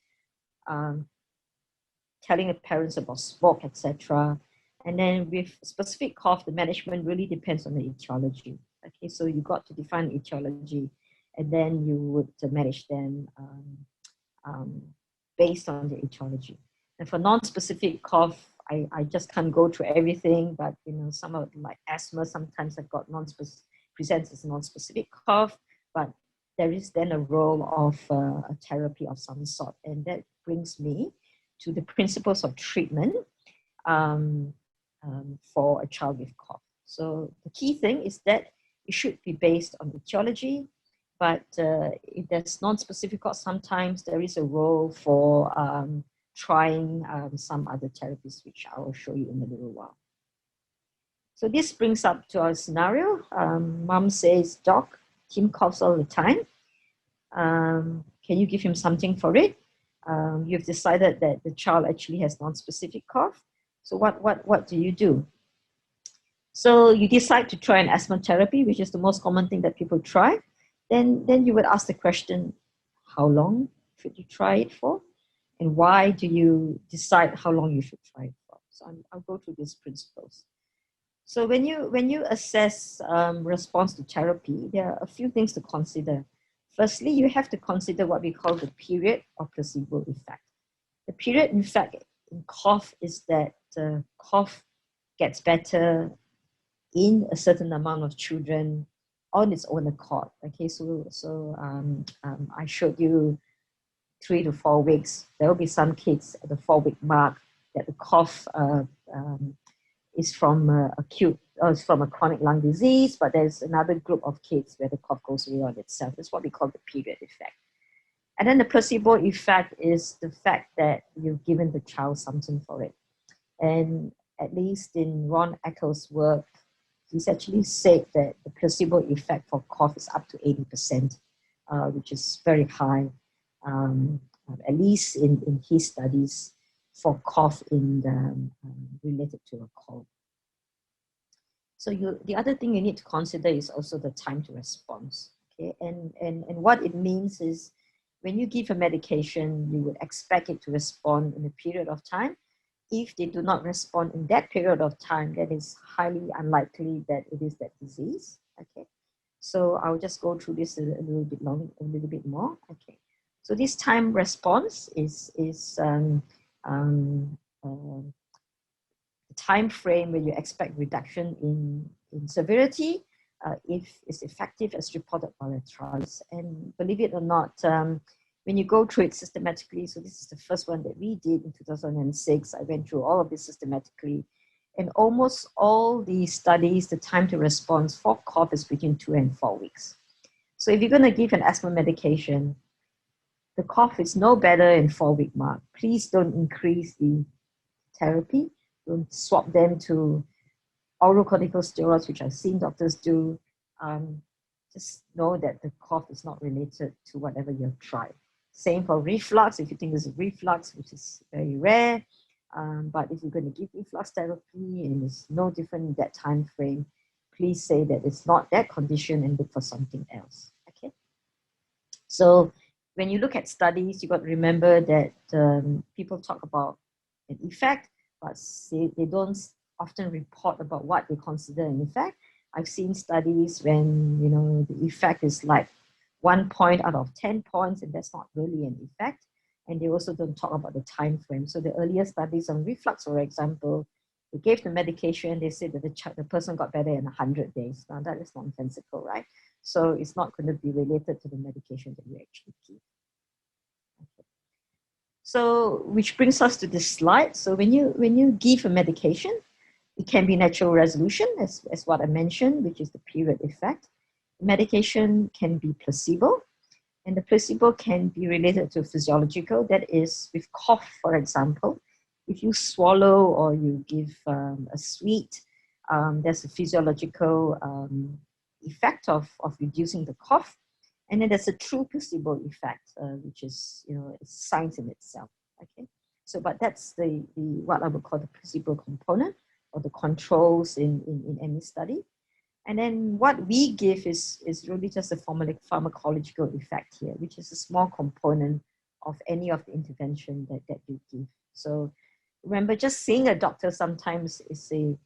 telling the parents about smoke, etc. And then with specific cough, the management really depends on the etiology. Okay, so you got to define etiology, and then you would manage them based on the etiology. And for non-specific cough, I just can't go through everything, but some of like asthma sometimes I've got presents as non-specific cough, but there is then a role of a therapy of some sort, and that brings me to the principles of treatment for a child with cough. So the key thing is that it should be based on etiology, but if there's non-specific cough, sometimes there is a role for trying some other therapies, which I will show you in a little while. So this brings up to our scenario. Mom says, Doc, Tim coughs all the time. Can you give him something for it? You've decided that the child actually has non-specific cough. So what do you do? So you decide to try an asthma therapy, which is the most common thing that people try. Then you would ask the question, how long should you try it for? And why do you decide how long you should try it for? So I'll go through these principles. So when you assess response to therapy, there are a few things to consider. Firstly, you have to consider what we call the period or placebo effect. The period effect in cough is that cough gets better in a certain amount of children on its own accord. Okay, so I showed you 3 to 4 weeks. There will be some kids at the 4-week mark that the cough is from it's from a chronic lung disease, but there's another group of kids where the cough goes away on itself. That's what we call the period effect. And then the placebo effect is the fact that you've given the child something for it. And at least in Ron Eccles' work, he's actually said that the placebo effect for cough is up to 80%, which is very high, at least in his studies for cough related to a cold. So the other thing you need to consider is also the time to response. Okay, and what it means is when you give a medication, you would expect it to respond in a period of time. If they do not respond in that period of time, then it's highly unlikely that it is that disease. Okay, so I'll just go through this a little bit more. Okay, so this time response is the time frame where you expect reduction in severity if it's effective as reported by the trials. And believe it or not, when you go through it systematically, so this is the first one that we did in 2006. I went through all of this systematically. And almost all the studies, the time to response for cough is between 2 and 4 weeks. So if you're going to give an asthma medication, the cough is no better in 4-week mark. Please don't increase the therapy. Don't swap them to oral corticosteroids, which I've seen doctors do. Just know that the cough is not related to whatever you've tried. Same for reflux. If you think it's reflux, which is very rare, but if you're going to give reflux therapy and it's no different in that time frame, please say that it's not that condition and look for something else. Okay. So when you look at studies, you got to remember that people talk about an effect, but they don't often report about what they consider an effect. I've seen studies when the effect is like 1 point out of 10 points, and that's not really an effect. And they also don't talk about the time frame. So the earlier studies on reflux, for example, they gave the medication, they said that the person got better in 100 days. Now that is nonsensical, right? So it's not going to be related to the medication that you actually give. Okay. So which brings us to this slide. So when you give a medication, it can be natural resolution, as what I mentioned, which is the period effect. Medication can be placebo, and the placebo can be related to physiological. That is, with cough, for example, if you swallow or you give a sweet, there's a physiological effect of reducing the cough. And then there's a true placebo effect, which is, it's science in itself. Okay, so but that's the what I would call the placebo component, or the controls in any study. And then what we give is really just a pharmacological effect here, which is a small component of any of the intervention that you give. So remember, just seeing a doctor sometimes is a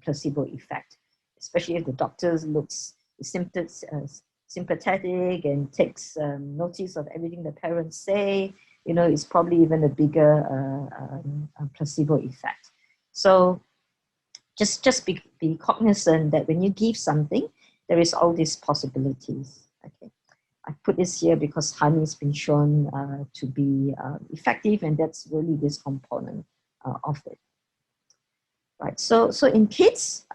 placebo effect, especially if the doctor looks sympathetic and takes notice of everything the parents say. It's probably even a bigger placebo effect. So just be cognizant that when you give something, there is all these possibilities. Okay, I put this here because honey has been shown to be effective, and that's really this component of it. Right. So in kids,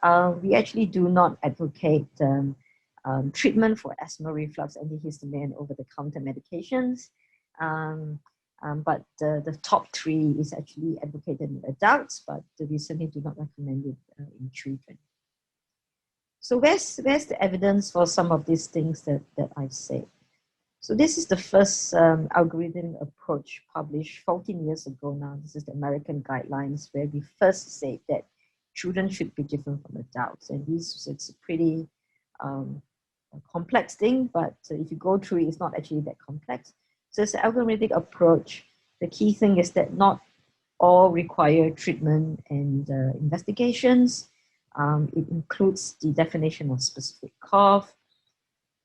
we actually do not advocate treatment for asthma, reflux, antihistamine, and over-the-counter medications. But the top 3 is actually advocated in adults, but we certainly do not recommend it in children. So where's the evidence for some of these things that I've said? So this is the first algorithm approach published 14 years ago now. This is the American guidelines, where we first say that children should be different from adults. And it's a pretty complex thing, but if you go through it, it's not actually that complex. So it's an algorithmic approach. The key thing is that not all require treatment and investigations. It includes the definition of specific cough.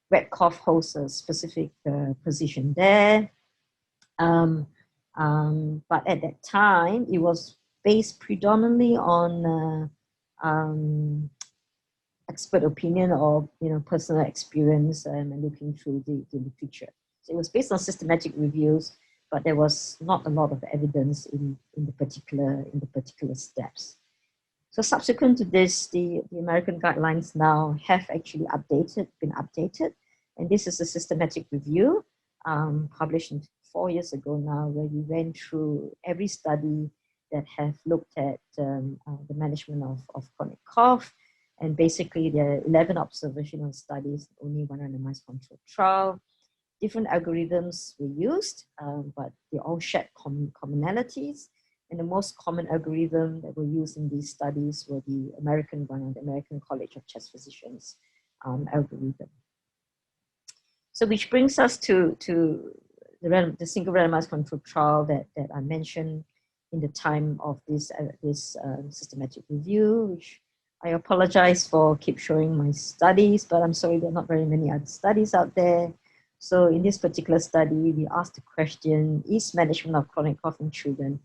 Wet cough holds a specific position there. But at that time, it was based predominantly on expert opinion or personal experience and looking through the literature. So it was based on systematic reviews, but there was not a lot of evidence in the particular steps. So subsequent to this, the American guidelines now have actually been updated. And this is a systematic review published 4 years ago now, where we went through every study that have looked at the management of chronic cough. And basically, there are 11 observational studies, only one randomized controlled trial. Different algorithms were used, but they all shared commonalities. And the most common algorithm that were used in these studies were the American one, the American College of Chest Physicians algorithm. So which brings us to the single randomized controlled trial that I mentioned in the time of this systematic review, which I apologize for keep showing my studies, but I'm sorry there are not very many other studies out there. So in this particular study, we asked the question, is management of chronic cough in children,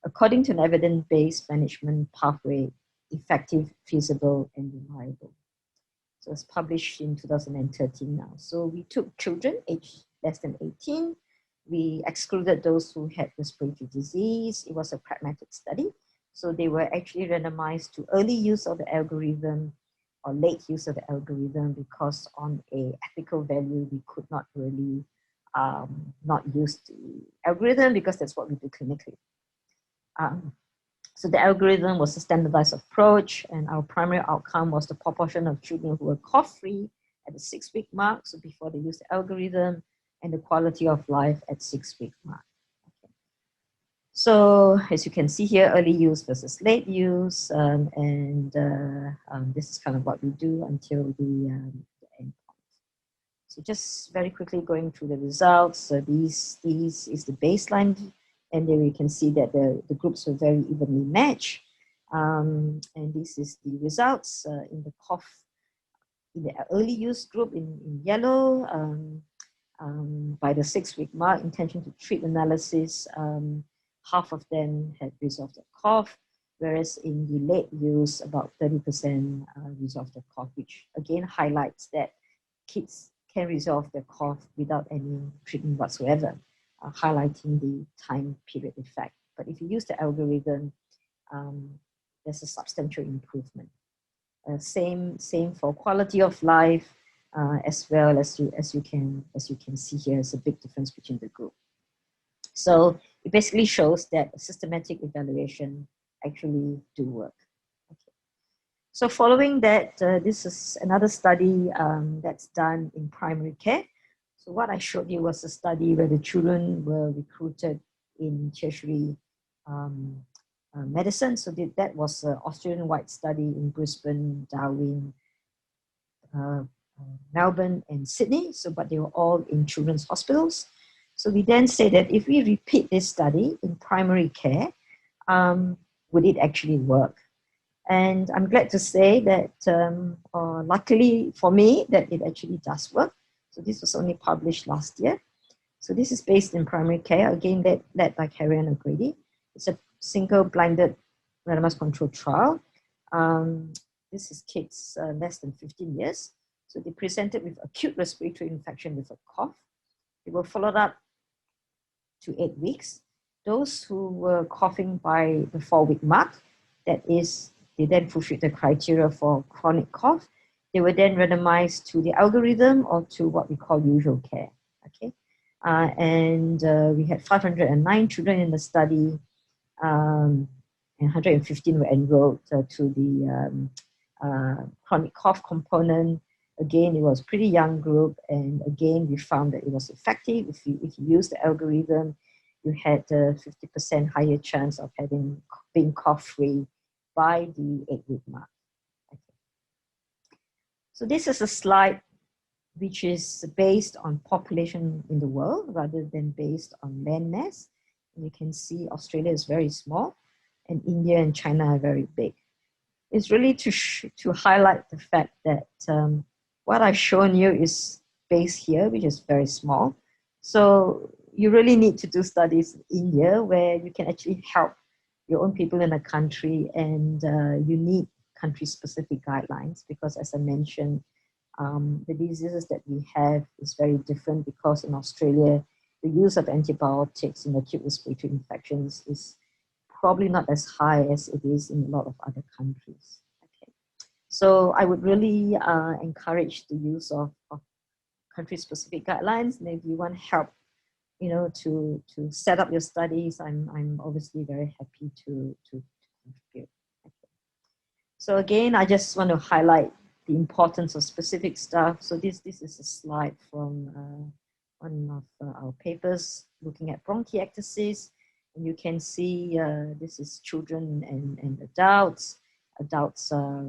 according to an evidence-based management pathway, effective, feasible, and reliable? So it's published in 2013 now. So we took children aged less than 18. We excluded those who had respiratory disease. It was a pragmatic study. So they were actually randomized to early use of the algorithm or late use of the algorithm, because on a ethical value, we could not really not use the algorithm, because that's what we do clinically. So the algorithm was a standardized approach, and our primary outcome was the proportion of children who were cough-free at the 6-week mark, so before they used the algorithm, and the quality of life at 6-week mark. Okay. So as you can see here, early use versus late use, and this is kind of what we do until the end point. So just very quickly going through the results. So these is the baseline. And there we can see that the groups were very evenly matched. And this is the results in the cough, in the early use group in yellow. By the 6-week mark, intention to treat analysis, half of them had resolved their cough, whereas in the late use, about 30% resolved their cough, which again highlights that kids can resolve their cough without any treatment whatsoever. Highlighting the time period effect. But if you use the algorithm, there's a substantial improvement. Same for quality of life, as well as you can see here, is a big difference between the group. So it basically shows that systematic evaluation actually do work. Okay. So following that, this is another study that's done in primary care. So what I showed you was a study where the children were recruited in tertiary medicine. So that was an Australian-wide study in Brisbane, Darwin, Melbourne, and Sydney. So, but they were all in children's hospitals. So we then say that if we repeat this study in primary care, would it actually work? And I'm glad to say that, luckily for me, that it actually does work. So this was only published last year. So this is based in primary care, again led by Carrie and O'Grady. It's a single blinded randomized controlled trial. This is kids less than 15 years. So they presented with acute respiratory infection with a cough. They were followed up to 8 weeks. Those who were coughing by the 4-week mark, that is, they then fulfilled the criteria for chronic cough. They were then randomized to the algorithm or to what we call usual care. Okay, and we had 509 children in the study, and 115 were enrolled to the chronic cough component. Again, it was a pretty young group, and again, we found that it was effective. If you use the algorithm, you had a 50% higher chance of being cough-free by the 8-week mark. So this is a slide which is based on population in the world rather than based on land mass. And you can see Australia is very small and India and China are very big. It's really to highlight the fact that what I've shown you is based here, which is very small. So you really need to do studies in India where you can actually help your own people in the country, and you need country-specific guidelines because, as I mentioned, the diseases that we have is very different because in Australia, the use of antibiotics in acute respiratory infections is probably not as high as it is in a lot of other countries. Okay. So I would really encourage the use of country-specific guidelines. And if you want help to set up your studies, I'm obviously very happy to contribute. Okay. So again, I just want to highlight the importance of specific stuff. So this is a slide from one of our papers looking at bronchiectasis. And you can see this is children and adults. Adults are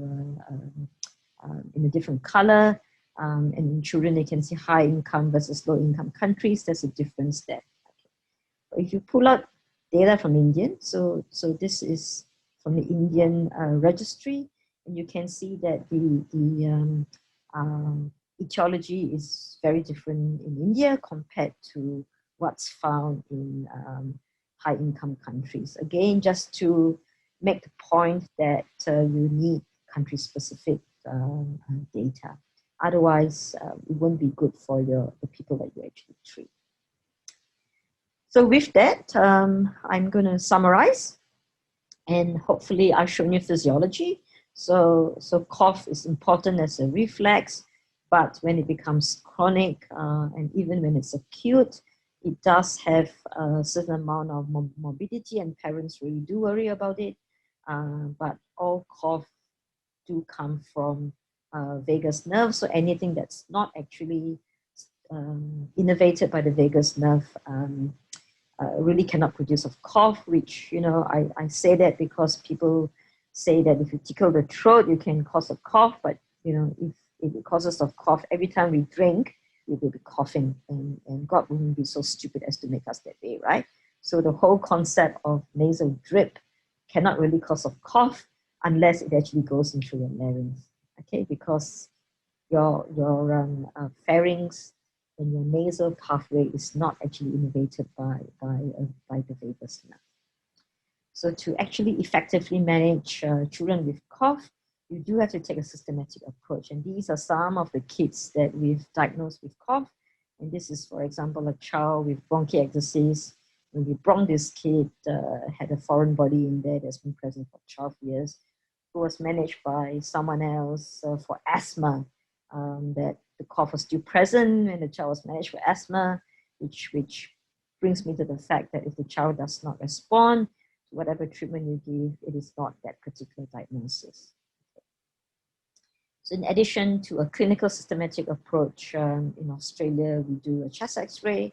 in a different color. And in children, you can see high income versus low income countries. There's a difference there. Okay. If you pull out data from Indian, so this is from the Indian registry, and you can see that the etiology is very different in India compared to what's found in high income countries. Again, just to make the point that you need country specific data. Otherwise, it won't be good for the people that you actually treat. So with that, I'm going to summarize, and hopefully I've shown you physiology. So cough is important as a reflex, but when it becomes chronic and even when it's acute, it does have a certain amount of morbidity, and parents really do worry about it. But all cough do come from vagus nerve, so anything that's not actually innervated by the vagus nerve really cannot produce a cough, which, I say that because people say that if you tickle the throat, you can cause a cough, but, if it causes a cough every time we drink, we will be coughing, and God wouldn't be so stupid as to make us that way, right? So the whole concept of nasal drip cannot really cause a cough unless it actually goes into your larynx, okay? Because your pharynx and your nasal pathway is not actually innervated by the vagus nerve. So to actually effectively manage children with cough, you do have to take a systematic approach. And these are some of the kids that we've diagnosed with cough. And this is, for example, a child with bronchiectasis. When we brought this kid, had a foreign body in there that's been present for 12 years, who was managed by someone else for asthma, that the cough was still present and the child was managed for asthma, which brings me to the fact that if the child does not respond to whatever treatment you give, it is not that particular diagnosis. So in addition to a clinical systematic approach, in Australia, we do a chest x-ray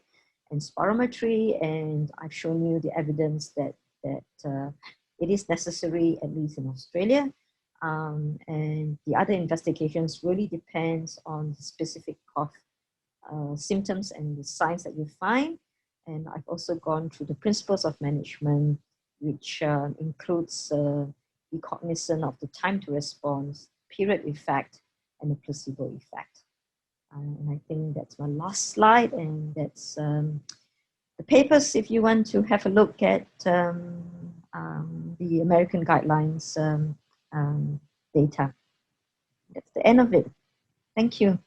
and spirometry, and I've shown you the evidence that it is necessary, at least in Australia. And the other investigations really depends on specific cough symptoms and the signs that you find. And I've also gone through the principles of management, which includes the cognizance of the time to response, period effect, and the placebo effect. And I think that's my last slide, and that's the papers if you want to have a look at the American guidelines data. That's the end of it. Thank you.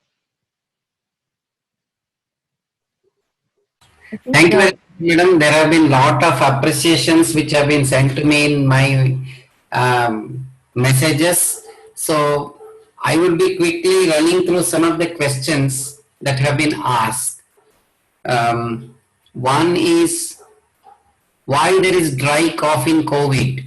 Thank you very much, madam. There have been a lot of appreciations which have been sent to me in my messages. So I will be quickly running through some of the questions that have been asked. One is, why there is dry cough in COVID?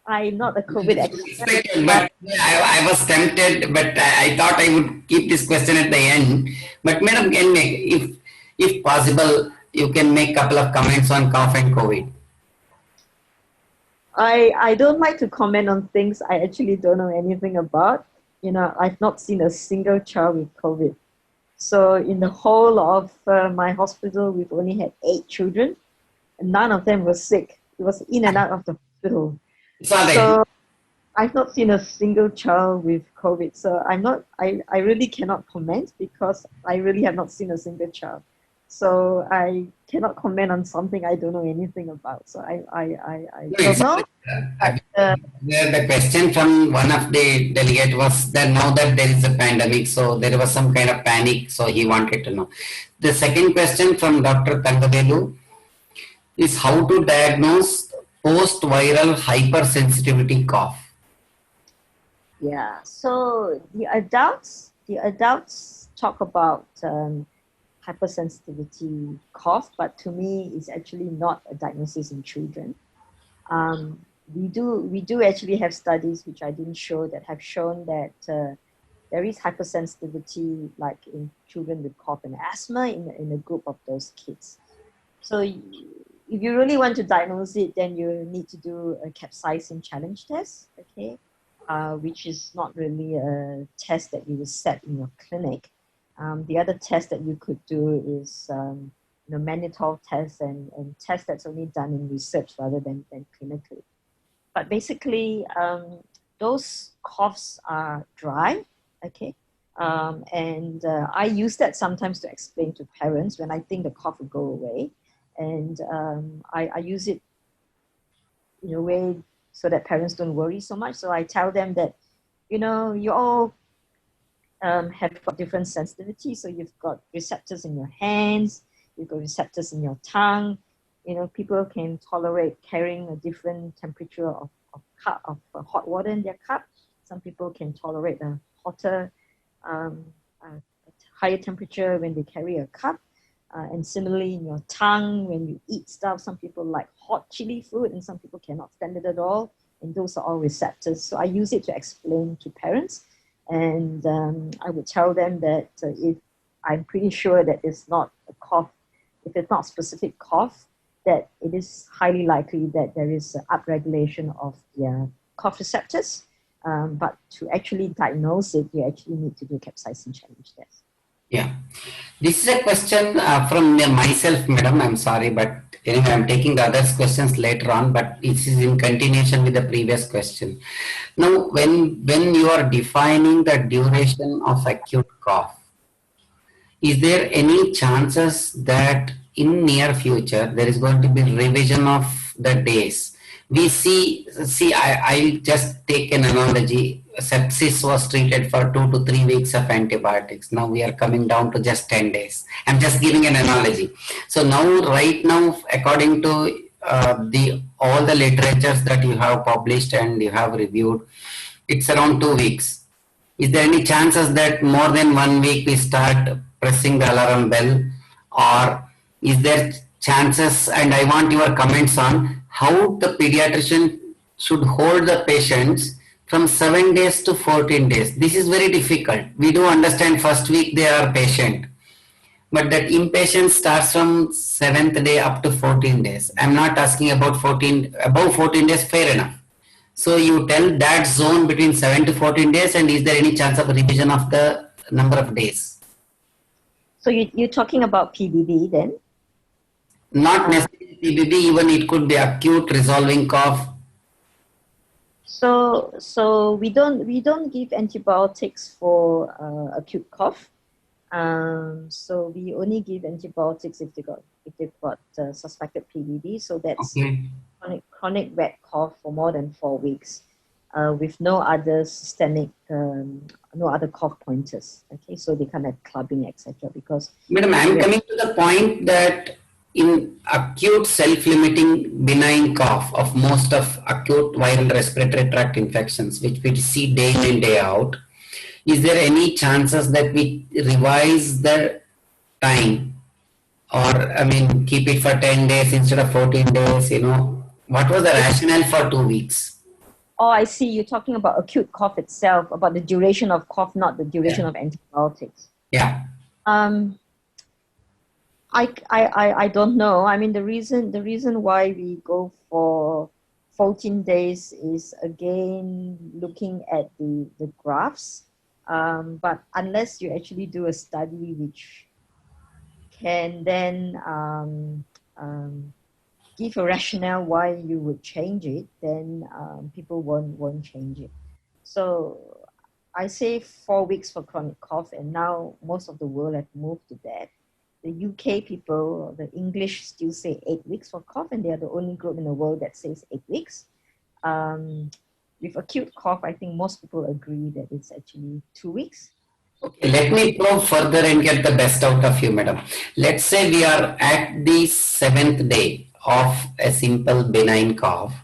I'm not a COVID expert. But I was tempted, but I thought I would keep this question at the end. But madam, can make, if possible, you can make a couple of comments on cough and COVID. I don't like to comment on things I actually don't know anything about. I've not seen a single child with COVID. So in the whole of my hospital, we've only had 8 children, and none of them were sick. It was in and out of the hospital. So I've not seen a single child with COVID. So I really cannot comment because I really have not seen a single child. So I cannot comment on something I don't know anything about. So I don't know. The question from one of the delegate was that now that there is a pandemic, so there was some kind of panic, so he wanted to know. The second question from Dr. Tangavelu is how to diagnose post-viral hypersensitivity cough. Yeah, so the adults talk about hypersensitivity cough, but to me, it's actually not a diagnosis in children. We do actually have studies which I didn't show that have shown that there is hypersensitivity, like in children with cough and asthma, in a group of those kids. So if you really want to diagnose it, then you need to do a capsaicin challenge test, okay, which is not really a test that you will set in your clinic. The other test that you could do is mannitol test and test that's only done in research rather than clinically. But basically, those coughs are dry, okay? And I use that sometimes to explain to parents when I think the cough will go away. And I use it in a way so that parents don't worry so much. So I tell them that, you all have got different sensitivities. So you've got receptors in your hands, you've got receptors in your tongue. People can tolerate carrying a different temperature of hot water in their cup. Some people can tolerate a hotter, higher temperature when they carry a cup. And similarly in your tongue, when you eat stuff, some people like hot chili food and some people cannot stand it at all. And those are all receptors. So I use it to explain to parents. And I would tell them that if I'm pretty sure that it's not a cough, if it's not specific cough, that it is highly likely that there is an upregulation of their cough receptors. But to actually diagnose it, you actually need to do a capsaicin challenge test. Yeah. This is a question from myself, madam. I'm sorry, but anyway, I'm taking the others' questions later on, but this is in continuation with the previous question. Now, when you are defining the duration of acute cough, is there any chances that in near future there is going to be revision of the days? We see, I'll just take an analogy. Sepsis was treated for 2 to 3 weeks of antibiotics. Now we are coming down to just 10 days. I'm just giving an analogy. So right now, according to all the literatures that you have published and you have reviewed, it's around 2 weeks. Is there any chances that more than 1 week we start pressing the alarm bell, or is there chances, and I want your comments on how the pediatrician should hold the patients from 7 days to 14 days. This is very difficult. We do understand first week they are patient, but that impatience starts from 7th day up to 14 days. I'm not asking about above 14 days, fair enough. So you tell that zone between 7 to 14 days, and is there any chance of revision of the number of days? So you're talking about PBB then? Not necessarily PBB, even it could be acute resolving cough. So we don't give antibiotics for acute cough. So we only give antibiotics if they've got suspected PBB. So that's Okay. chronic wet cough for more than 4 weeks, with no other systemic, no other cough pointers. Okay, so they can't have clubbing, etc. Because Madam, I'm coming to the point that in acute self-limiting benign cough of most of acute viral respiratory tract infections, which we see day in, day out, is there any chances that we revise the time, or keep it for 10 days instead of 14 days? What was the rationale for 2 weeks? Oh, I see. You're talking about acute cough itself, about the duration of cough, not the duration of antibiotics. Yeah. I don't know. The reason why we go for 14 days is again looking at the graphs. But unless you actually do a study which can then give a rationale why you would change it, then people won't change it. So I say 4 weeks for chronic cough, and now most of the world have moved to that. The UK people, the English still say 8 weeks for cough, and they are the only group in the world that says 8 weeks. With acute cough, I think most people agree that it's actually 2 weeks. Okay, let me probe further and get the best out of you, madam. Let's say we are at the 7th day of a simple benign cough.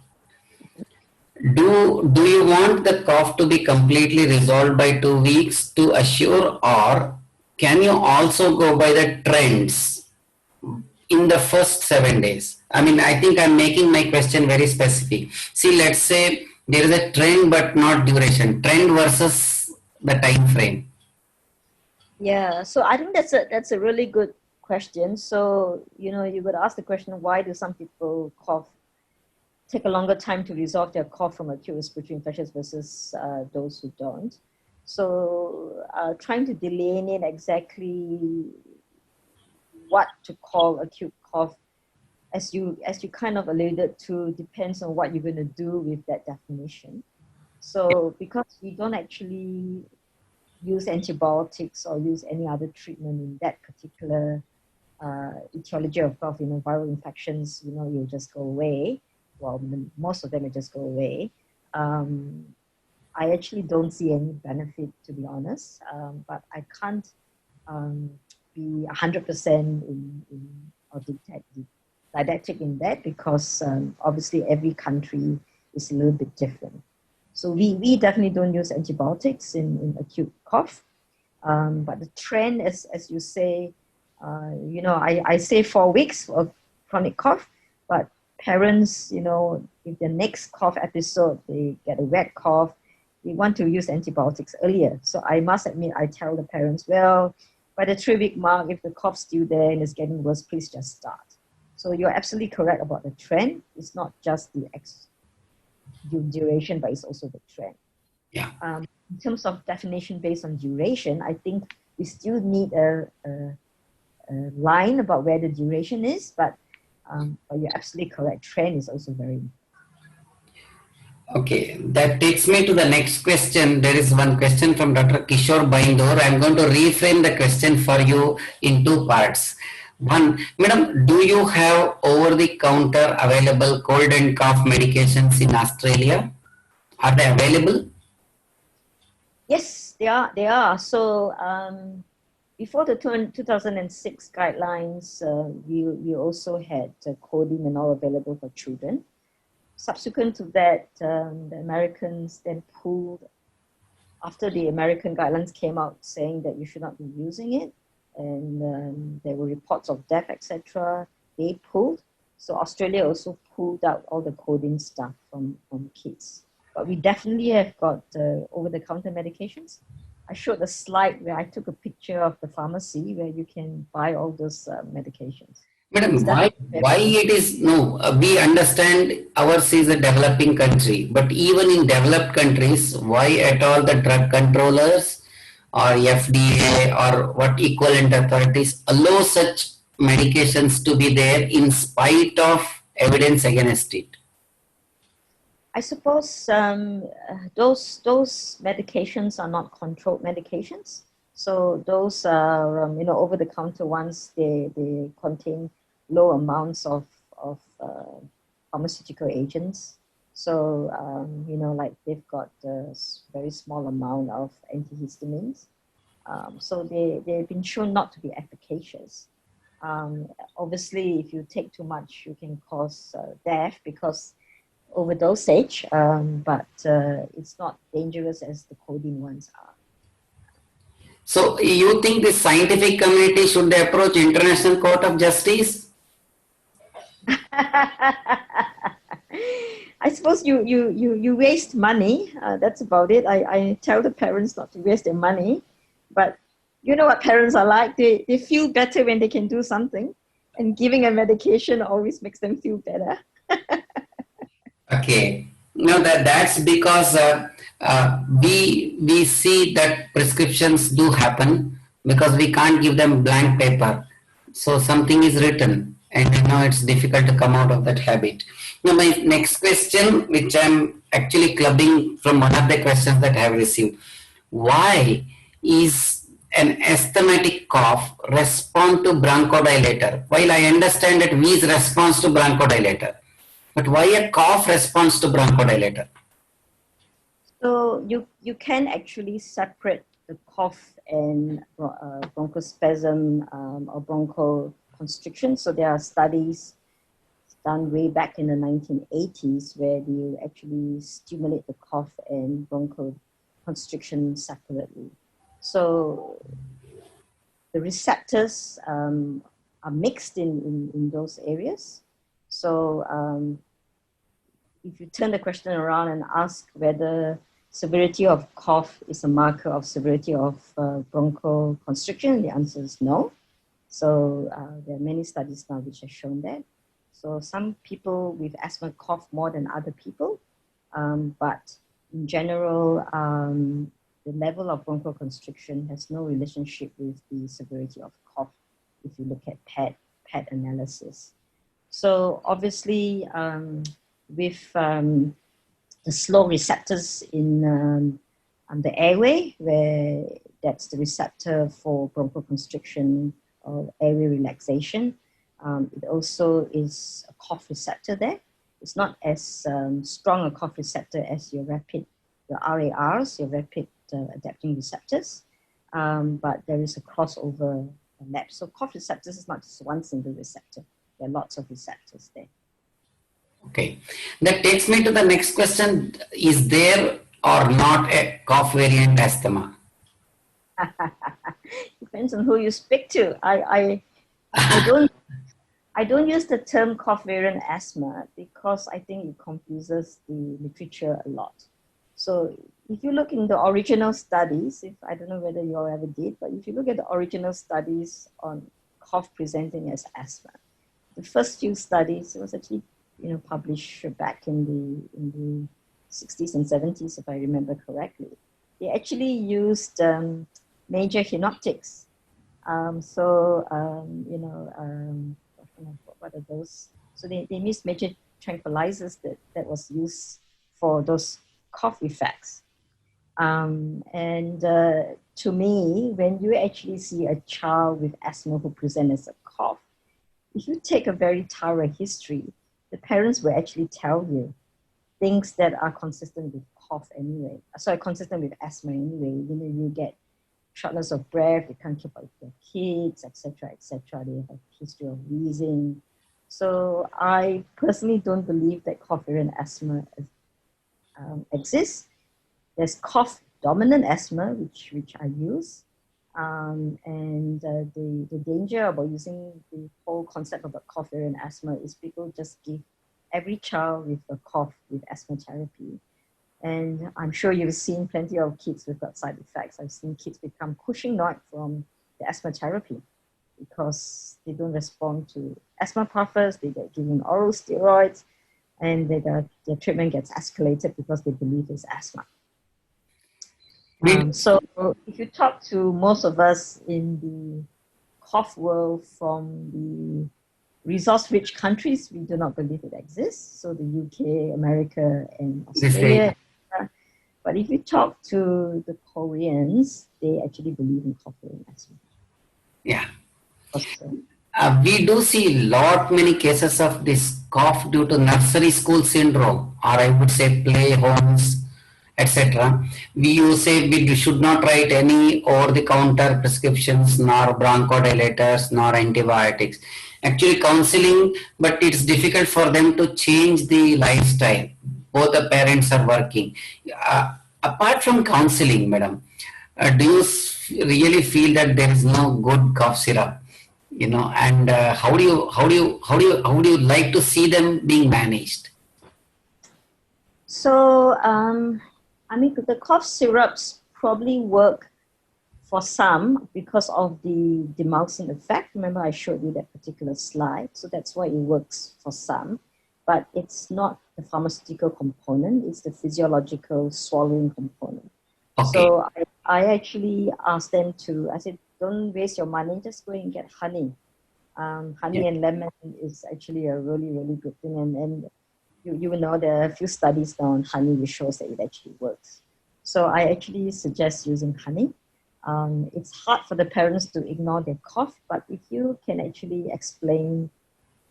Do you want the cough to be completely resolved by 2 weeks to assure, or can you also go by the trends in the first 7 days? I mean, I think I'm making my question very specific. See, let's say there is a trend but not duration. Trend versus the time frame. Yeah, so I think that's a really good question. So, you know, you would ask the question, why do some people cough, take a longer time to resolve their cough from acute respiratory infections versus those who don't? So, trying to delineate exactly what to call acute cough, as you kind of alluded to, depends on what you're going to do with that definition. So, because we don't actually use antibiotics or use any other treatment in that particular etiology of cough, you know, viral infections, you know, you'll just go away. Well, most of them will just go away. I actually don't see any benefit, to be honest, but I can't be 100% in or didactic in that, because obviously every country is a little bit different. So we definitely don't use antibiotics in acute cough. But the trend, as you say, you know, I say 4 weeks of chronic cough, but parents, you know, if the next cough episode, they get a wet cough, they want to use antibiotics earlier. So I must admit, I tell the parents, well, by the 3-week mark, if the cough's still there and it's getting worse, please just start. So you're absolutely correct about the trend. It's not just the duration, but it's also the trend. Yeah. In terms of definition based on duration, I think we still need a line about where the duration is, but you're absolutely correct. Trend is also very important. Okay, that takes me to the next question. There is one question from Dr. Kishore Baindor. I'm going to reframe the question for you in 2 parts. One, madam, do you have over-the-counter available cold and cough medications in Australia? Are they available? Yes, they are. They are. So before the 2006 guidelines, we also had codeine and all available for children. Subsequent to that, the Americans then pulled, after the American guidelines came out saying that you should not be using it, and there were reports of death, etc. They pulled. So Australia also pulled out all the codeine stuff from kids. But we definitely have got over-the-counter medications. I showed a slide where I took a picture of the pharmacy where you can buy all those medications. Madam, why it is, no, we understand ours is a developing country, but even in developed countries, why at all the drug controllers or FDA or what equivalent authorities allow such medications to be there in spite of evidence against it? I suppose those medications are not controlled medications. So those are, you know, over-the-counter ones, they contain low amounts of pharmaceutical agents. So, you know, like they've got a very small amount of antihistamines. So they've been shown not to be efficacious. Obviously, if you take too much, you can cause death because overdosage, but it's not dangerous as the codeine ones are. So you think the scientific community should approach International Court of Justice? I suppose you waste money. That's about it. I tell the parents not to waste their money, but you know what parents are like. They feel better when they can do something, and giving a medication always makes them feel better. Okay. No, that's because we see that prescriptions do happen because we can't give them blank paper. So something is written, and you know it's difficult to come out of that habit. Now, my next question, which I'm actually clubbing from one of the questions that I have received, why is an asthmatic cough respond to bronchodilator? While I understand that wheeze responds to bronchodilator, but why a cough responds to bronchodilator? So you can actually separate the cough and bronchospasm or bronchoconstriction. So there are studies done way back in the 1980s where they actually stimulate the cough and bronchoconstriction separately. So the receptors are mixed in those areas. So if you turn the question around and ask whether severity of cough is a marker of severity of bronchoconstriction, the answer is no. So there are many studies now which have shown that. So some people with asthma cough more than other people, but in general, the level of bronchoconstriction has no relationship with the severity of cough if you look at PET analysis. So obviously, with the slow receptors in the airway, where that's the receptor for bronchoconstriction or airway relaxation, it also is a cough receptor there. It's not as strong a cough receptor as your RARs, your rapid adapting receptors, but there is a crossover map. So cough receptors is not just one single receptor. There are lots of receptors there. Okay, that takes me to the next question. Is there or not a cough variant asthma? Depends on who you speak to. I don't use the term cough variant asthma because I think it confuses the literature a lot. So if you look in the original studies, I don't know whether you all ever did, but if you look at the original studies on cough presenting as asthma, the first few studies, it was actually published back in the 60s and 70s, if I remember correctly. They actually used major synoptics. What are those? So they used major tranquilizers that was used for those cough effects. To me, when you actually see a child with asthma who presents as a cough, if you take a very thorough history, the parents will actually tell you things that are consistent with cough anyway. Sorry, consistent with asthma anyway. You get shortness of breath, they can't keep up with their kids, etc., etc. They have a history of wheezing. So I personally don't believe that cough variant asthma exists. There's cough dominant asthma, which I use. The danger about using the whole concept of a cough variant asthma is people just give every child with a cough with asthma therapy. And I'm sure you've seen plenty of kids with that side effects. I've seen kids become Cushing-Noid from the asthma therapy because they don't respond to asthma puffers, they get given oral steroids, and their treatment gets escalated because they believe it's asthma. So if you talk to most of us in the cough world from the resource-rich countries, we do not believe it exists. So the UK, America, and Australia. But if you talk to the Koreans, they actually believe in cough variant asthma. Yeah. So, we do see many cases of this cough due to nursery school syndrome, or I would say play homes, etc. We should not write any over-the-counter prescriptions, nor bronchodilators, nor antibiotics. Actually counseling, but it's difficult for them to change the lifestyle. Both the parents are working. Apart from counseling, madam, do you really feel that there is no good cough syrup? And how do you like to see them being managed? So, the cough syrups probably work for some because of the demulcin effect. Remember, I showed you that particular slide. So that's why it works for some, but it's not the pharmaceutical component, it's the physiological swallowing component. Okay. So I actually asked them I said, don't waste your money, just go and get honey. Honey and lemon is actually a really, really good thing. And you will know there are a few studies now on honey which shows that it actually works. So I actually suggest using honey. It's hard for the parents to ignore their cough, but if you can actually explain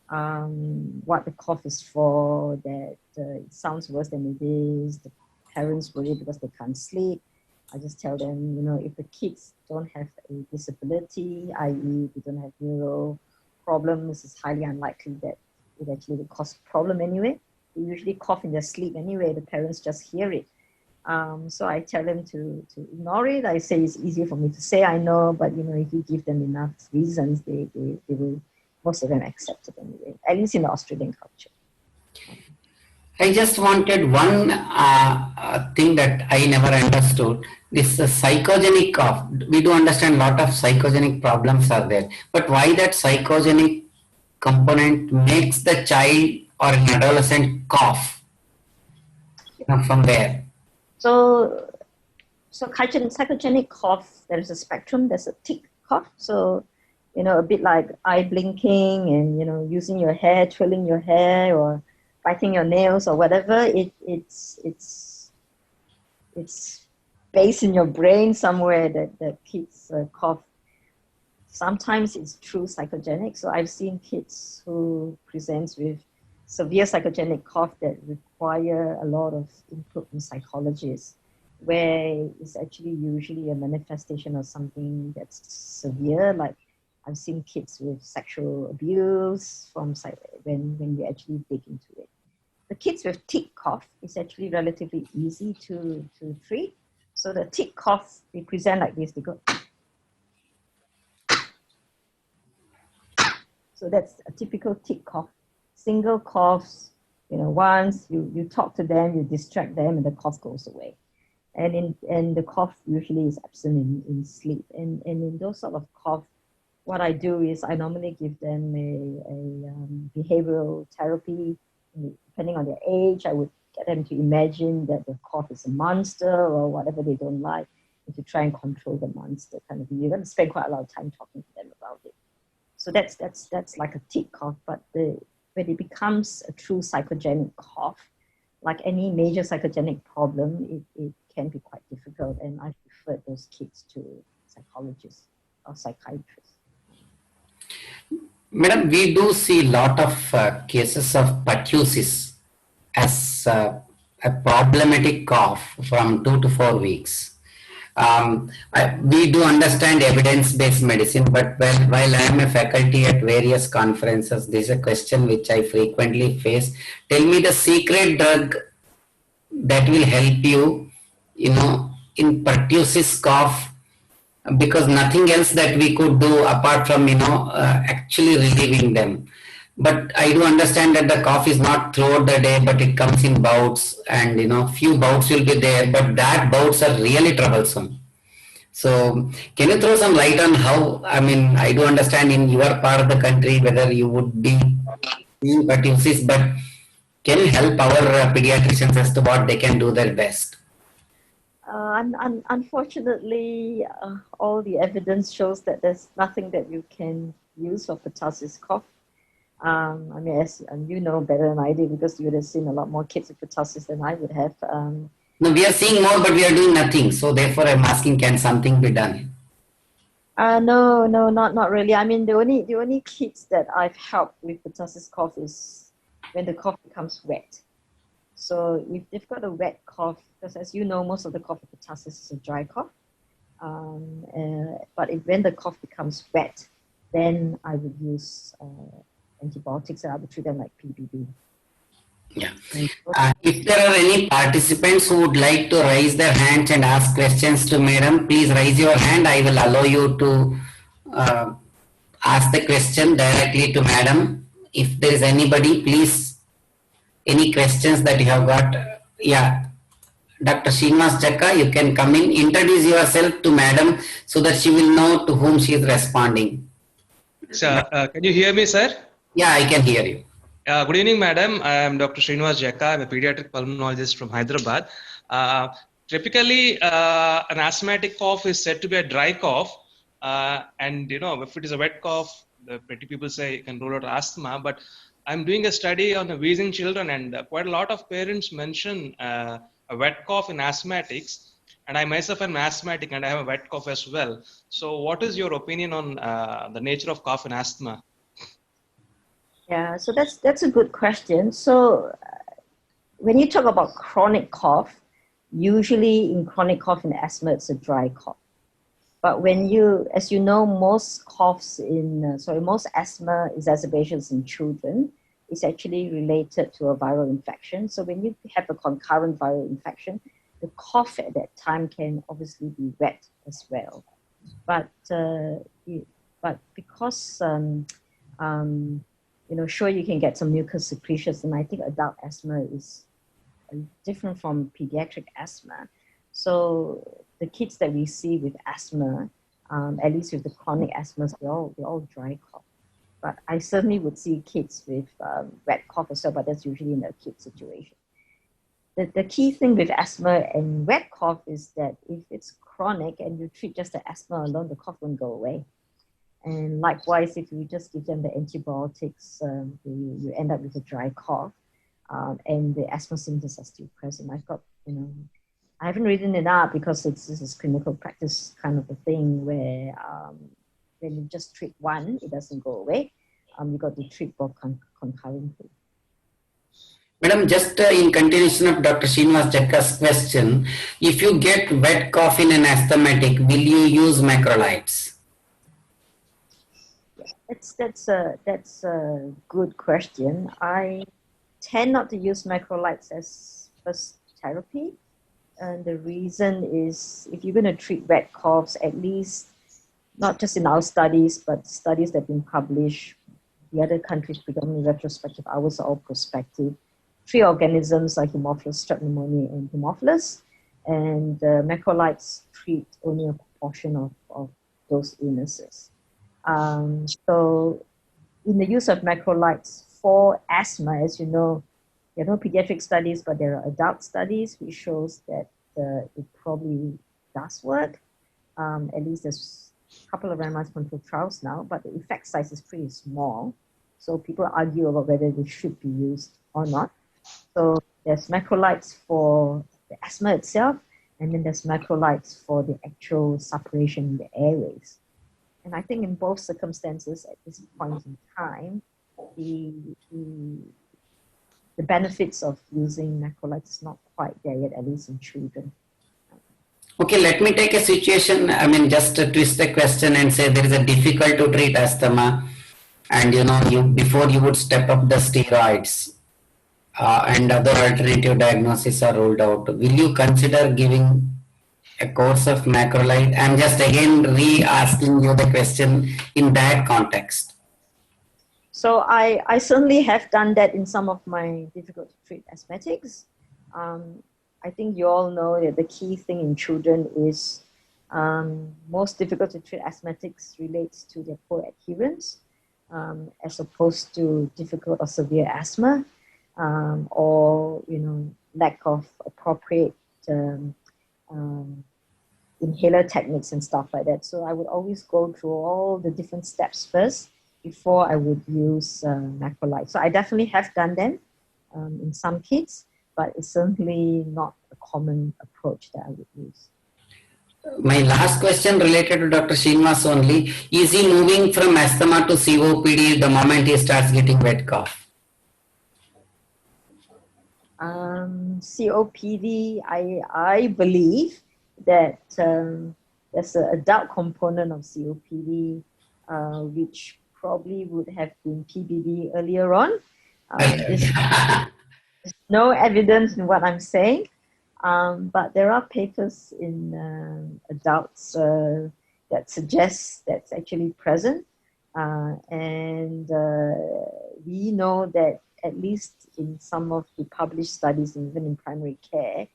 what the cough is for, that it sounds worse than it is, the parents worry because they can't sleep, I just tell them, if the kids don't have a disability, i.e. they don't have neuro problems, it's highly unlikely that it actually will cause a problem anyway. They usually cough in their sleep anyway, the parents just hear it. So I tell them to ignore it. I say it's easier for me to say I know, but if you give them enough reasons, they will, most of them accept it anyway, at least in the Australian culture. I just wanted one thing that I never understood. This psychogenic cough. We do understand a lot of psychogenic problems are there, but why that psychogenic component makes the child or an adolescent cough? From where? So psychogenic cough, there's a spectrum. There's a tick cough. So, a bit like eye blinking and, using your hair, twirling your hair or biting your nails or whatever. It's based in your brain somewhere that kids cough. Sometimes it's true psychogenic. So I've seen kids who present with severe psychogenic cough that require a lot of input from psychologists, where it's actually usually a manifestation of something that's severe. Like I've seen kids with sexual abuse when you actually dig into it. The kids with tick cough is actually relatively easy to treat. So the tick cough, they present like this, they go. So that's a typical tick cough. Single coughs, once you talk to them, you distract them, and the cough goes away. And the cough usually is absent in sleep. And in those sort of cough, what I do is I normally give them a behavioral therapy. Depending on their age, I would get them to imagine that the cough is a monster or whatever they don't like, and to try and control the monster kind of thing. You're going to spend quite a lot of time talking to them about it. So that's like a tick cough, but when it becomes a true psychogenic cough, like any major psychogenic problem, it can be quite difficult, and I refer those kids to psychologists or psychiatrists. Madam, we do see a lot of cases of pertussis as a problematic cough from 2 to 4 weeks. We do understand evidence-based medicine, but while I am a faculty at various conferences, this is a question which I frequently face. Tell me the secret drug that will help you, in pertussis cough, because nothing else that we could do apart from, actually relieving them. But I do understand that the cough is not throughout the day, but it comes in bouts, and few bouts will be there, but that bouts are really troublesome. So can you throw some light on how, I do understand in your part of the country whether you would be seeing pertussis, but can you help our pediatricians as to what they can do their best? Unfortunately, all the evidence shows that there's nothing that you can use for pertussis cough. As you know better than I do, because you would have seen a lot more kids with pertussis than I would have. No, we are seeing more, but we are doing nothing. So therefore, I'm asking, can something be done? No, not really. The only kids that I've helped with pertussis cough is when the cough becomes wet. So if they've got a wet cough, because as you know, most of the cough with pertussis is a dry cough. But when the cough becomes wet, then I would use antibiotics, and I would treat them like PBB. Yeah. If there are any participants who would like to raise their hands and ask questions to Madam, please raise your hand. I will allow you to ask the question directly to Madam. If there is anybody, please, any questions that you have got. Yeah. Dr. Srinivas Jakka, you can come in. Introduce yourself to Madam so that she will know to whom she is responding. So, can you hear me, sir? Yeah, I can hear you. Good evening, madam. I am Dr. Srinivas Jakka. I'm a pediatric pulmonologist from Hyderabad. Typically, an asthmatic cough is said to be a dry cough. And, if it is a wet cough, the pretty people say you can rule out asthma. But I'm doing a study on the wheezing children, and quite a lot of parents mention a wet cough in asthmatics. And I myself am asthmatic, and I have a wet cough as well. So what is your opinion on the nature of cough in asthma? Yeah, so that's a good question. So when you talk about chronic cough, usually in chronic cough in asthma, it's a dry cough. But as you know, most most asthma exacerbations in children is actually related to a viral infection. So when you have a concurrent viral infection, the cough at that time can obviously be wet as well. But because sure, you can get some mucus secretions, and I think adult asthma is different from pediatric asthma. So the kids that we see with asthma, at least with the chronic asthmas, they're all dry cough. But I certainly would see kids with wet cough as well, but that's usually in an acute situation. The key thing with asthma and wet cough is that if it's chronic and you treat just the asthma alone, the cough won't go away. And likewise, if you just give them the antibiotics, you end up with a dry cough, and the asthma symptoms are still present. I haven't written it up because this is clinical practice kind of a thing where when you just treat one, it doesn't go away. You got to treat both concurrently. Madam, just in continuation of Dr. Srinivas Jakka's question, if you get wet cough in an asthmatic, will you use macrolides? That's a good question. I tend not to use macrolides as first therapy. And the reason is if you're going to treat wet coughs, at least not just in our studies, but studies that have been published, the other countries predominantly retrospective, ours are all prospective. 3 organisms are Haemophilus, Strep pneumoniae, and Haemophilus. And macrolides treat only a proportion of those illnesses. So in the use of macrolides for asthma, as you know, there are no pediatric studies, but there are adult studies which shows that it probably does work. At least there's a couple of randomized controlled trials now, but the effect size is pretty small. So people argue about whether they should be used or not. So there's macrolides for the asthma itself, and then there's macrolides for the actual suppuration in the airways. And I think in both circumstances at this point in time, the benefits of using macrolides is not quite there yet, at least in children. Okay, let me take a situation, just to twist the question and say there is a difficult to treat asthma, and before you would step up the steroids and other alternative diagnoses are ruled out. Will you consider giving a course of macrolide? I'm just again re-asking you the question in that context. So I certainly have done that in some of my difficult to treat asthmatics. I think you all know that the key thing in children is most difficult to treat asthmatics relates to their poor adherence, as opposed to difficult or severe asthma, or lack of appropriate inhaler techniques and stuff like that. So I would always go through all the different steps first before I would use macrolide. So I definitely have done them in some kids, but it's certainly not a common approach that I would use. My last question related to Dr. Srinivas only. Is he moving from asthma to COPD the moment he starts getting wet cough? COPD, I believe that there's an adult component of COPD, which probably would have been PBB earlier on. There's no evidence in what I'm saying, but there are papers in adults that suggest that's actually present. And we know that at least in some of the published studies, and even in primary care,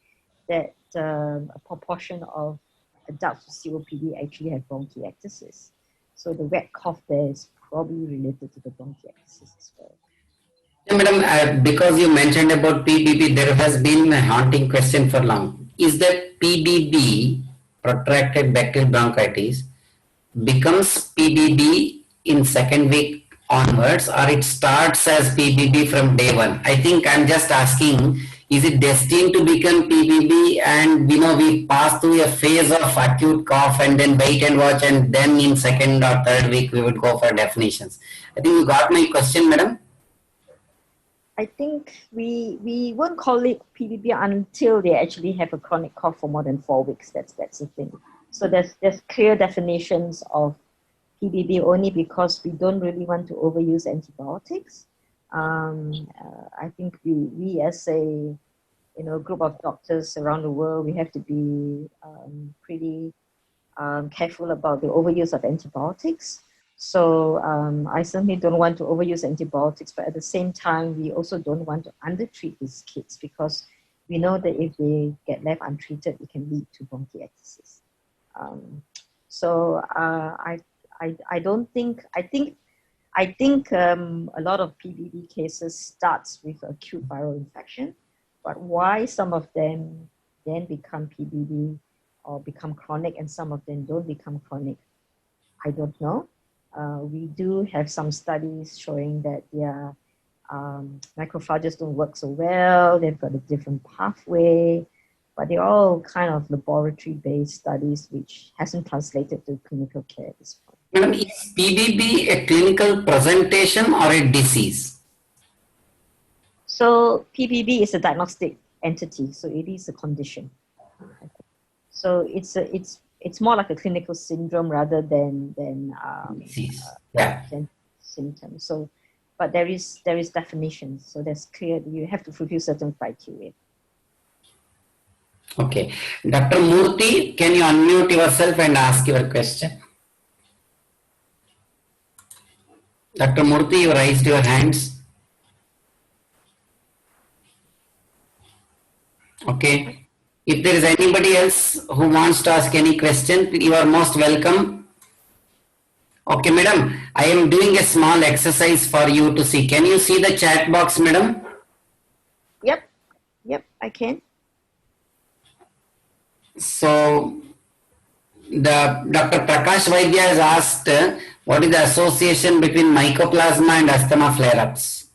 that a proportion of adults with COPD actually have bronchiectasis. So the wet cough there is probably related to the bronchiectasis as well. Yeah, madam, because you mentioned about PBB, there has been a haunting question for long. Is that PBB, protracted bacterial bronchitis, becomes PBB in second week onwards, or it starts as PBB from day one? I think I'm just asking, is it destined to become PBB and we pass through a phase of acute cough and then wait and watch, and then in second or third week we would go for definitions? I think you got my question, madam. I think we won't call it PBB until they actually have a chronic cough for more than 4 weeks. That's the thing. So there's clear definitions of PBB only because we don't really want to overuse antibiotics. I think we as a a group of doctors around the world, we have to be pretty careful about the overuse of antibiotics. So I certainly don't want to overuse antibiotics, but at the same time, we also don't want to undertreat these kids, because we know that if they get left untreated, it can lead to bronchiectasis. I think a lot of PBB cases starts with acute viral infection, but why some of them then become PBB or become chronic and some of them don't become chronic, I don't know. We do have some studies showing that their macrophages don't work so well, they've got a different pathway, but they're all kind of laboratory-based studies which hasn't translated to clinical care at this point. Madam, is PBB a clinical presentation or a disease? So PBB is a diagnostic entity, so it is a condition. So it's more like a clinical syndrome rather than Disease. Yeah. symptoms. So, but there is definitions. So that's clear. You have to fulfill certain criteria. Okay. Dr. Murthy, can you unmute yourself and ask your question? Dr. Murthy, you raised your hands. Okay. If there is anybody else who wants to ask any question, you are most welcome. Okay, madam, I am doing a small exercise for you to see. Can you see the chat box, madam? Yep, I can. So, Dr. Prakash Vaidya has asked, what is the association between mycoplasma and asthma flare-ups?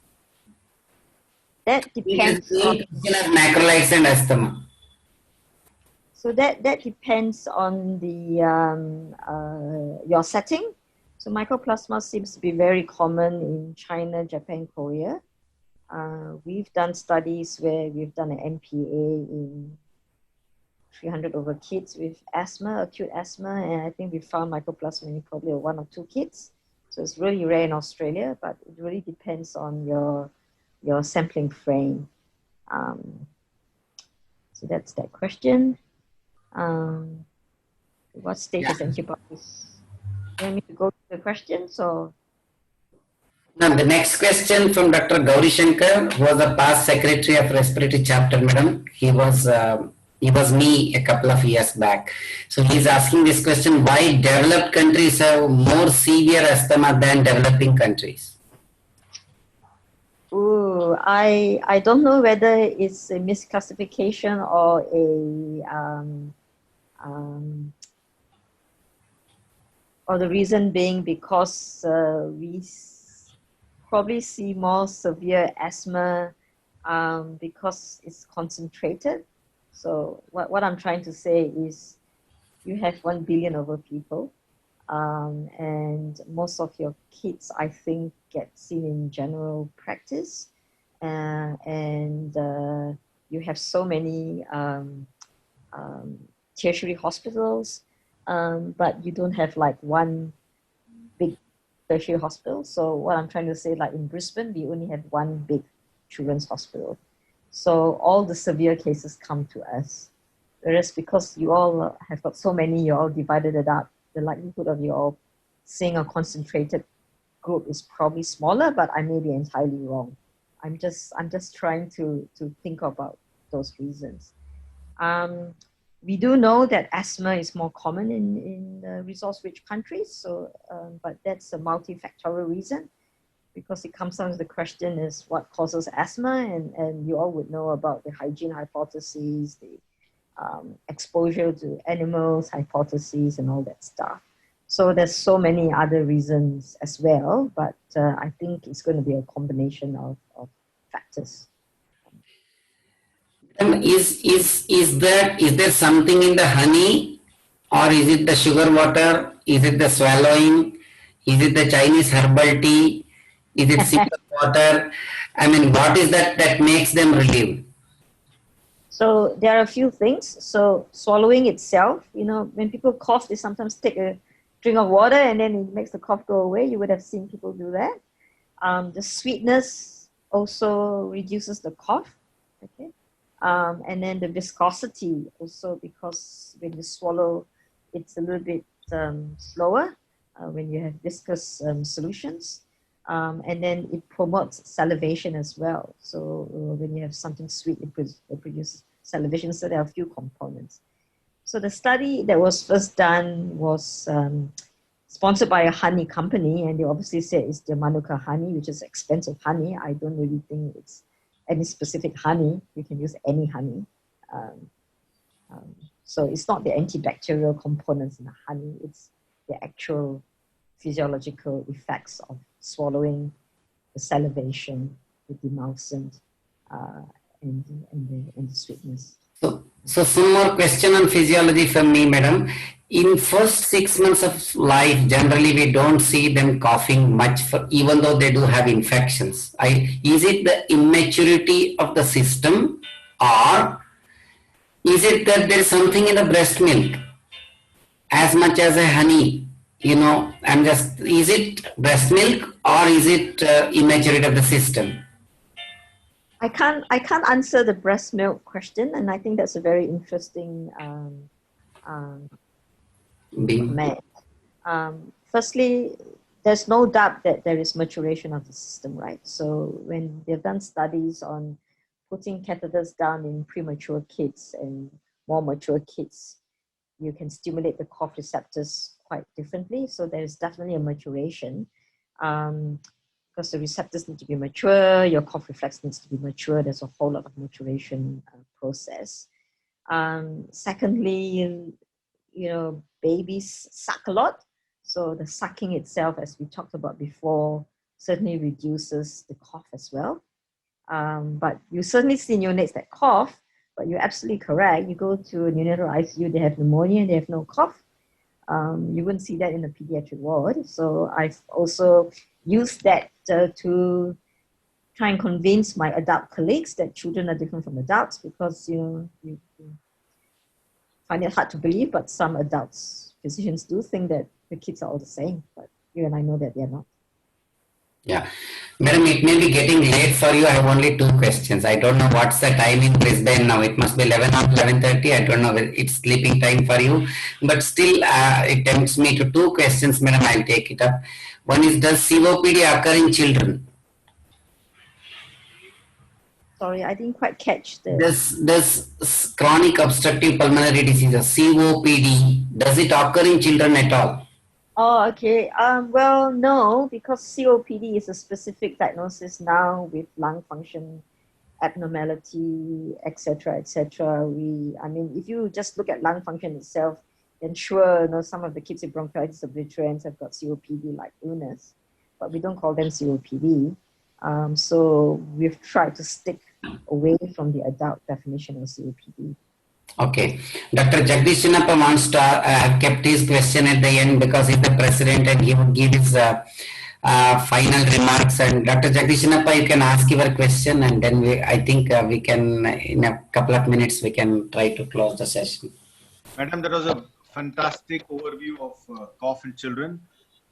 That depends on macrolides and asthma. So that depends on the your setting. So mycoplasma seems to be very common in China, Japan, Korea. We've done studies where we've done an MPA in 300 over kids with asthma, acute asthma, and I think we found mycoplasma in probably 1 or 2 kids. So it's really rare in Australia, but it really depends on your sampling frame. So that's that question. What stage is antibodies? You want me to go to the questions or? Now the next question from Dr. Gauri Shankar, who was the past secretary of respiratory chapter, madam. He was me a couple of years back. So he's asking this question: why developed countries have more severe asthma than developing countries? Ooh, I don't know whether it's a misclassification or or the reason being because we probably see more severe asthma because it's concentrated. So what I'm trying to say is you have 1 billion over people and most of your kids, I think, get seen in general practice and you have so many tertiary hospitals, but you don't have like one big tertiary hospital. So what I'm trying to say, like in Brisbane, we only have one big children's hospital. So all the severe cases come to us. Whereas because you all have got so many, you all divided it up, the likelihood of you all seeing a concentrated group is probably smaller, but I may be entirely wrong. I'm just trying to think about those reasons. We do know that asthma is more common in resource-rich countries, so but that's a multifactorial reason, because it comes down to the question is what causes asthma, and you all would know about the hygiene hypotheses, the exposure to animals hypotheses, and all that stuff. So there's so many other reasons as well, but I think it's going to be a combination of factors. Is there something in the honey, or is it the sugar water? Is it the swallowing? Is it the Chinese herbal tea? Is it simple water? I mean, what is that makes them relieve? So there are a few things. So swallowing itself, when people cough, they sometimes take a drink of water and then it makes the cough go away. You would have seen people do that. The sweetness also reduces the cough. Okay. And then the viscosity also, because when you swallow, it's a little bit slower when you have viscous solutions. And then it promotes salivation as well. So when you have something sweet, it produces salivation. So there are a few components. So the study that was first done was sponsored by a honey company, and they obviously said it's the Manuka honey, which is expensive honey. I don't really think it's any specific honey. You can use any honey. So it's not the antibacterial components in the honey, it's the actual physiological effects of swallowing, the salivation, the demulcent, and the sweetness. So some more question on physiology from me, madam. In first 6 months of life, generally we don't see them coughing much, even though they do have infections. Is it the immaturity of the system, or is it that there is something in the breast milk as much as a honey? Is it breast milk, or is it immaturity of the system? I can't answer the breast milk question, and I think that's a very interesting comment. Firstly, there's no doubt that there is maturation of the system, right? So when they've done studies on putting catheters down in premature kids and more mature kids, you can stimulate the cough receptors quite differently. So there's definitely a maturation. Because the receptors need to be mature, your cough reflex needs to be mature. There's a whole lot of maturation process. Secondly, babies suck a lot. So the sucking itself, as we talked about before, certainly reduces the cough as well. But you certainly see neonates that cough, but you're absolutely correct. You go to a neonatal ICU, they have pneumonia and they have no cough. You wouldn't see that in the pediatric ward. So I've also used that to try and convince my adult colleagues that children are different from adults, because you find it hard to believe, but some adults, physicians do think that the kids are all the same, but you and I know that they're not. Yeah. Madam, it may be getting late for you. I have only 2 questions. I don't know what's the time in Brisbane now. It must be 11 or 11:30. I don't know whether it's sleeping time for you. But still, it tempts me to 2 questions, madam. I'll take it up. One is, does COPD occur in children? Sorry, I didn't quite catch the... Does chronic obstructive pulmonary disease, COPD, does it occur in children at all? Oh, okay. Well, no, because COPD is a specific diagnosis now with lung function abnormality, etc., etc. If you just look at lung function itself, then sure, some of the kids with bronchitis obliterans have got COPD-like illness, but we don't call them COPD. So we've tried to stick away from the adult definition of COPD. Okay. Dr. Jagdish Chinnappa wants to have kept his question at the end because he's the president and he would give his final remarks. And Dr. Jagdish Chinnappa, you can ask your question, and then I think we can, in a couple of minutes, we can try to close the session. Madam, that was a fantastic overview of cough in children.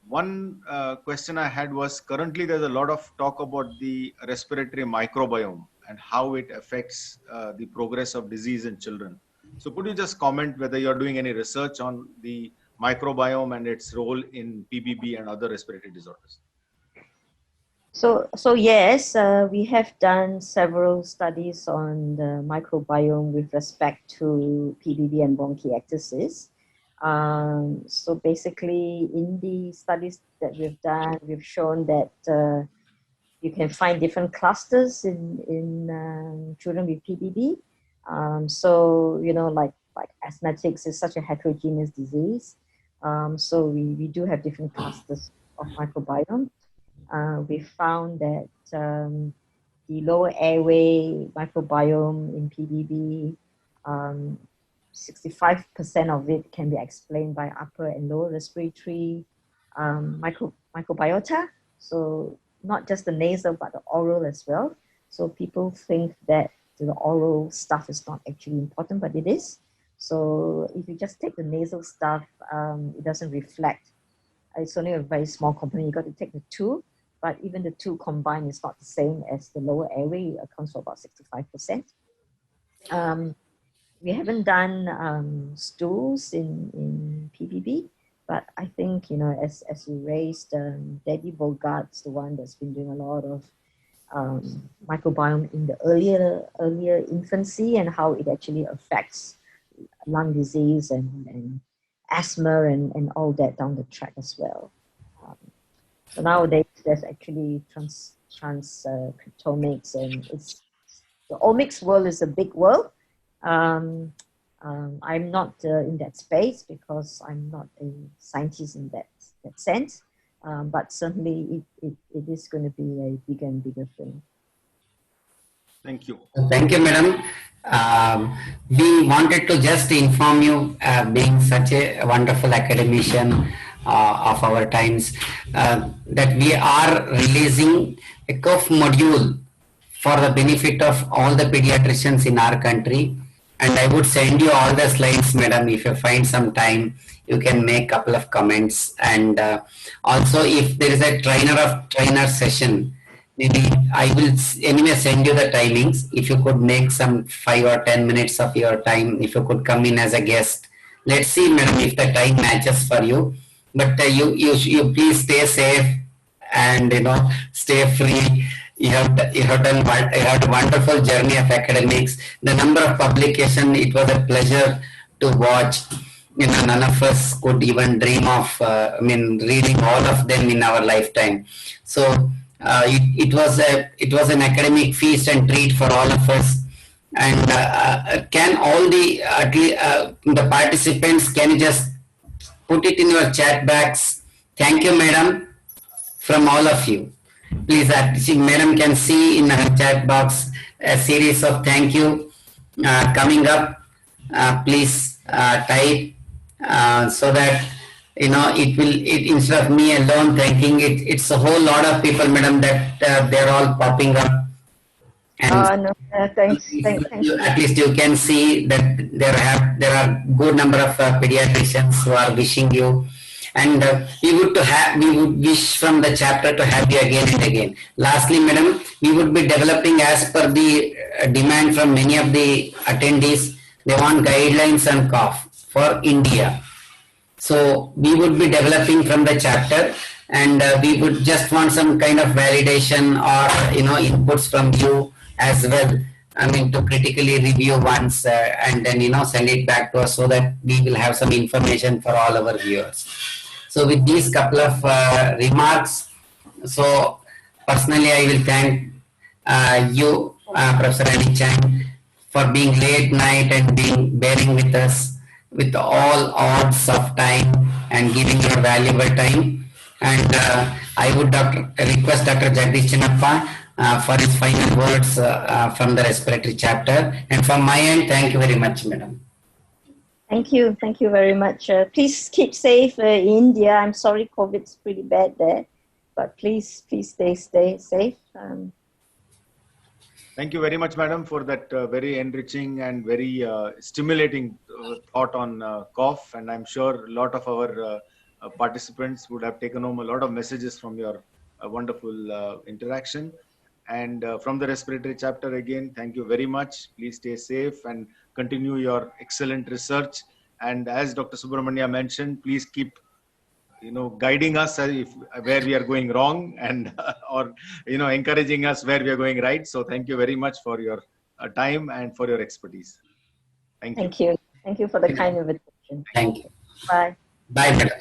One question I had was, currently there's a lot of talk about the respiratory microbiome and how it affects the progress of disease in children. So could you just comment whether you're doing any research on the microbiome and its role in PBB and other respiratory disorders? So yes, we have done several studies on the microbiome with respect to PBB and bronchiectasis. So basically, in the studies that we've done, we've shown that you can find different clusters in children with PBB. So like asthmatics is such a heterogeneous disease. So we do have different clusters of microbiome. We found that the lower airway microbiome in PBB, 65% of it can be explained by upper and lower respiratory microbiota. So not just the nasal, but the oral as well. So people think that the oral stuff is not actually important, but it is. So if you just take the nasal stuff, it doesn't reflect. It's only a very small component. You got to take the 2, but even the 2 combined is not the same as the lower airway. It accounts for about 65%. We haven't done stools in PPB, but I think, you know, as you raised, Debbie Bogart's the one that's been doing a lot of microbiome in the earlier infancy, and how it actually affects lung disease and asthma and all that down the track as well. So nowadays there's actually transcriptomics, and it's the omics world is a big world. I'm not in that space because I'm not a scientist in that sense, but certainly it is going to be a bigger and bigger thing. Thank you. Thank you, madam. We wanted to just inform you, being such a wonderful academician of our times, that we are releasing a COF module for the benefit of all the pediatricians in our country. And I would send you all the slides, madam. If you find some time, you can make a couple of comments. And also, if there is a trainer session, maybe I will anyway send you the timings. If you could make some 5 or 10 minutes of your time, if you could come in as a guest. Let's see, madam, if the time matches for you. But you please stay safe and, you know, stay free. You have had a wonderful journey of academics. The number of publication, it was a pleasure to watch. You know, none of us could even dream of, reading all of them in our lifetime. So it was an academic feast and treat for all of us. And can all the participants, can you just put it in your chat box? Thank you, madam, from all of you. Please, madam can see in her chat box a series of thank you coming up. Please type so that, you know, instead of me alone thanking it, it's a whole lot of people, madam, that they're all popping up. And thanks. At least you can see that there are good number of pediatricians who are wishing you. And we would wish from the chapter to have you again and again. Lastly, madam, we would be developing, as per the demand from many of the attendees, they want guidelines on cough for India. So we would be developing from the chapter, and we would just want some kind of validation or, you know, inputs from you as well. I mean, to critically review once and then, you know, send it back to us so that we will have some information for all our viewers. So with these couple of remarks, so personally I will thank you, Professor Annie Chang, for being late night and bearing with us with all odds of time and giving your valuable time. And I would request Dr. Jagdish Chinnappa for his final words from the respiratory chapter. And from my end, thank you very much, madam. Thank you very much. Please keep safe in India. I'm sorry, COVID's pretty bad there, but please stay safe. Thank you very much, madam, for that very enriching and very stimulating thought on cough. And I'm sure a lot of our participants would have taken home a lot of messages from your wonderful interaction. And from the respiratory chapter, again, thank you very much. Please stay safe and continue your excellent research. And as Dr. Subramania mentioned, please keep, you know, guiding us where we are going wrong, and or, you know, encouraging us where we are going right. So thank you very much for your time and for your expertise. Thank you. Thank you for the kind invitation. Thank you. Bye. Bye, madam.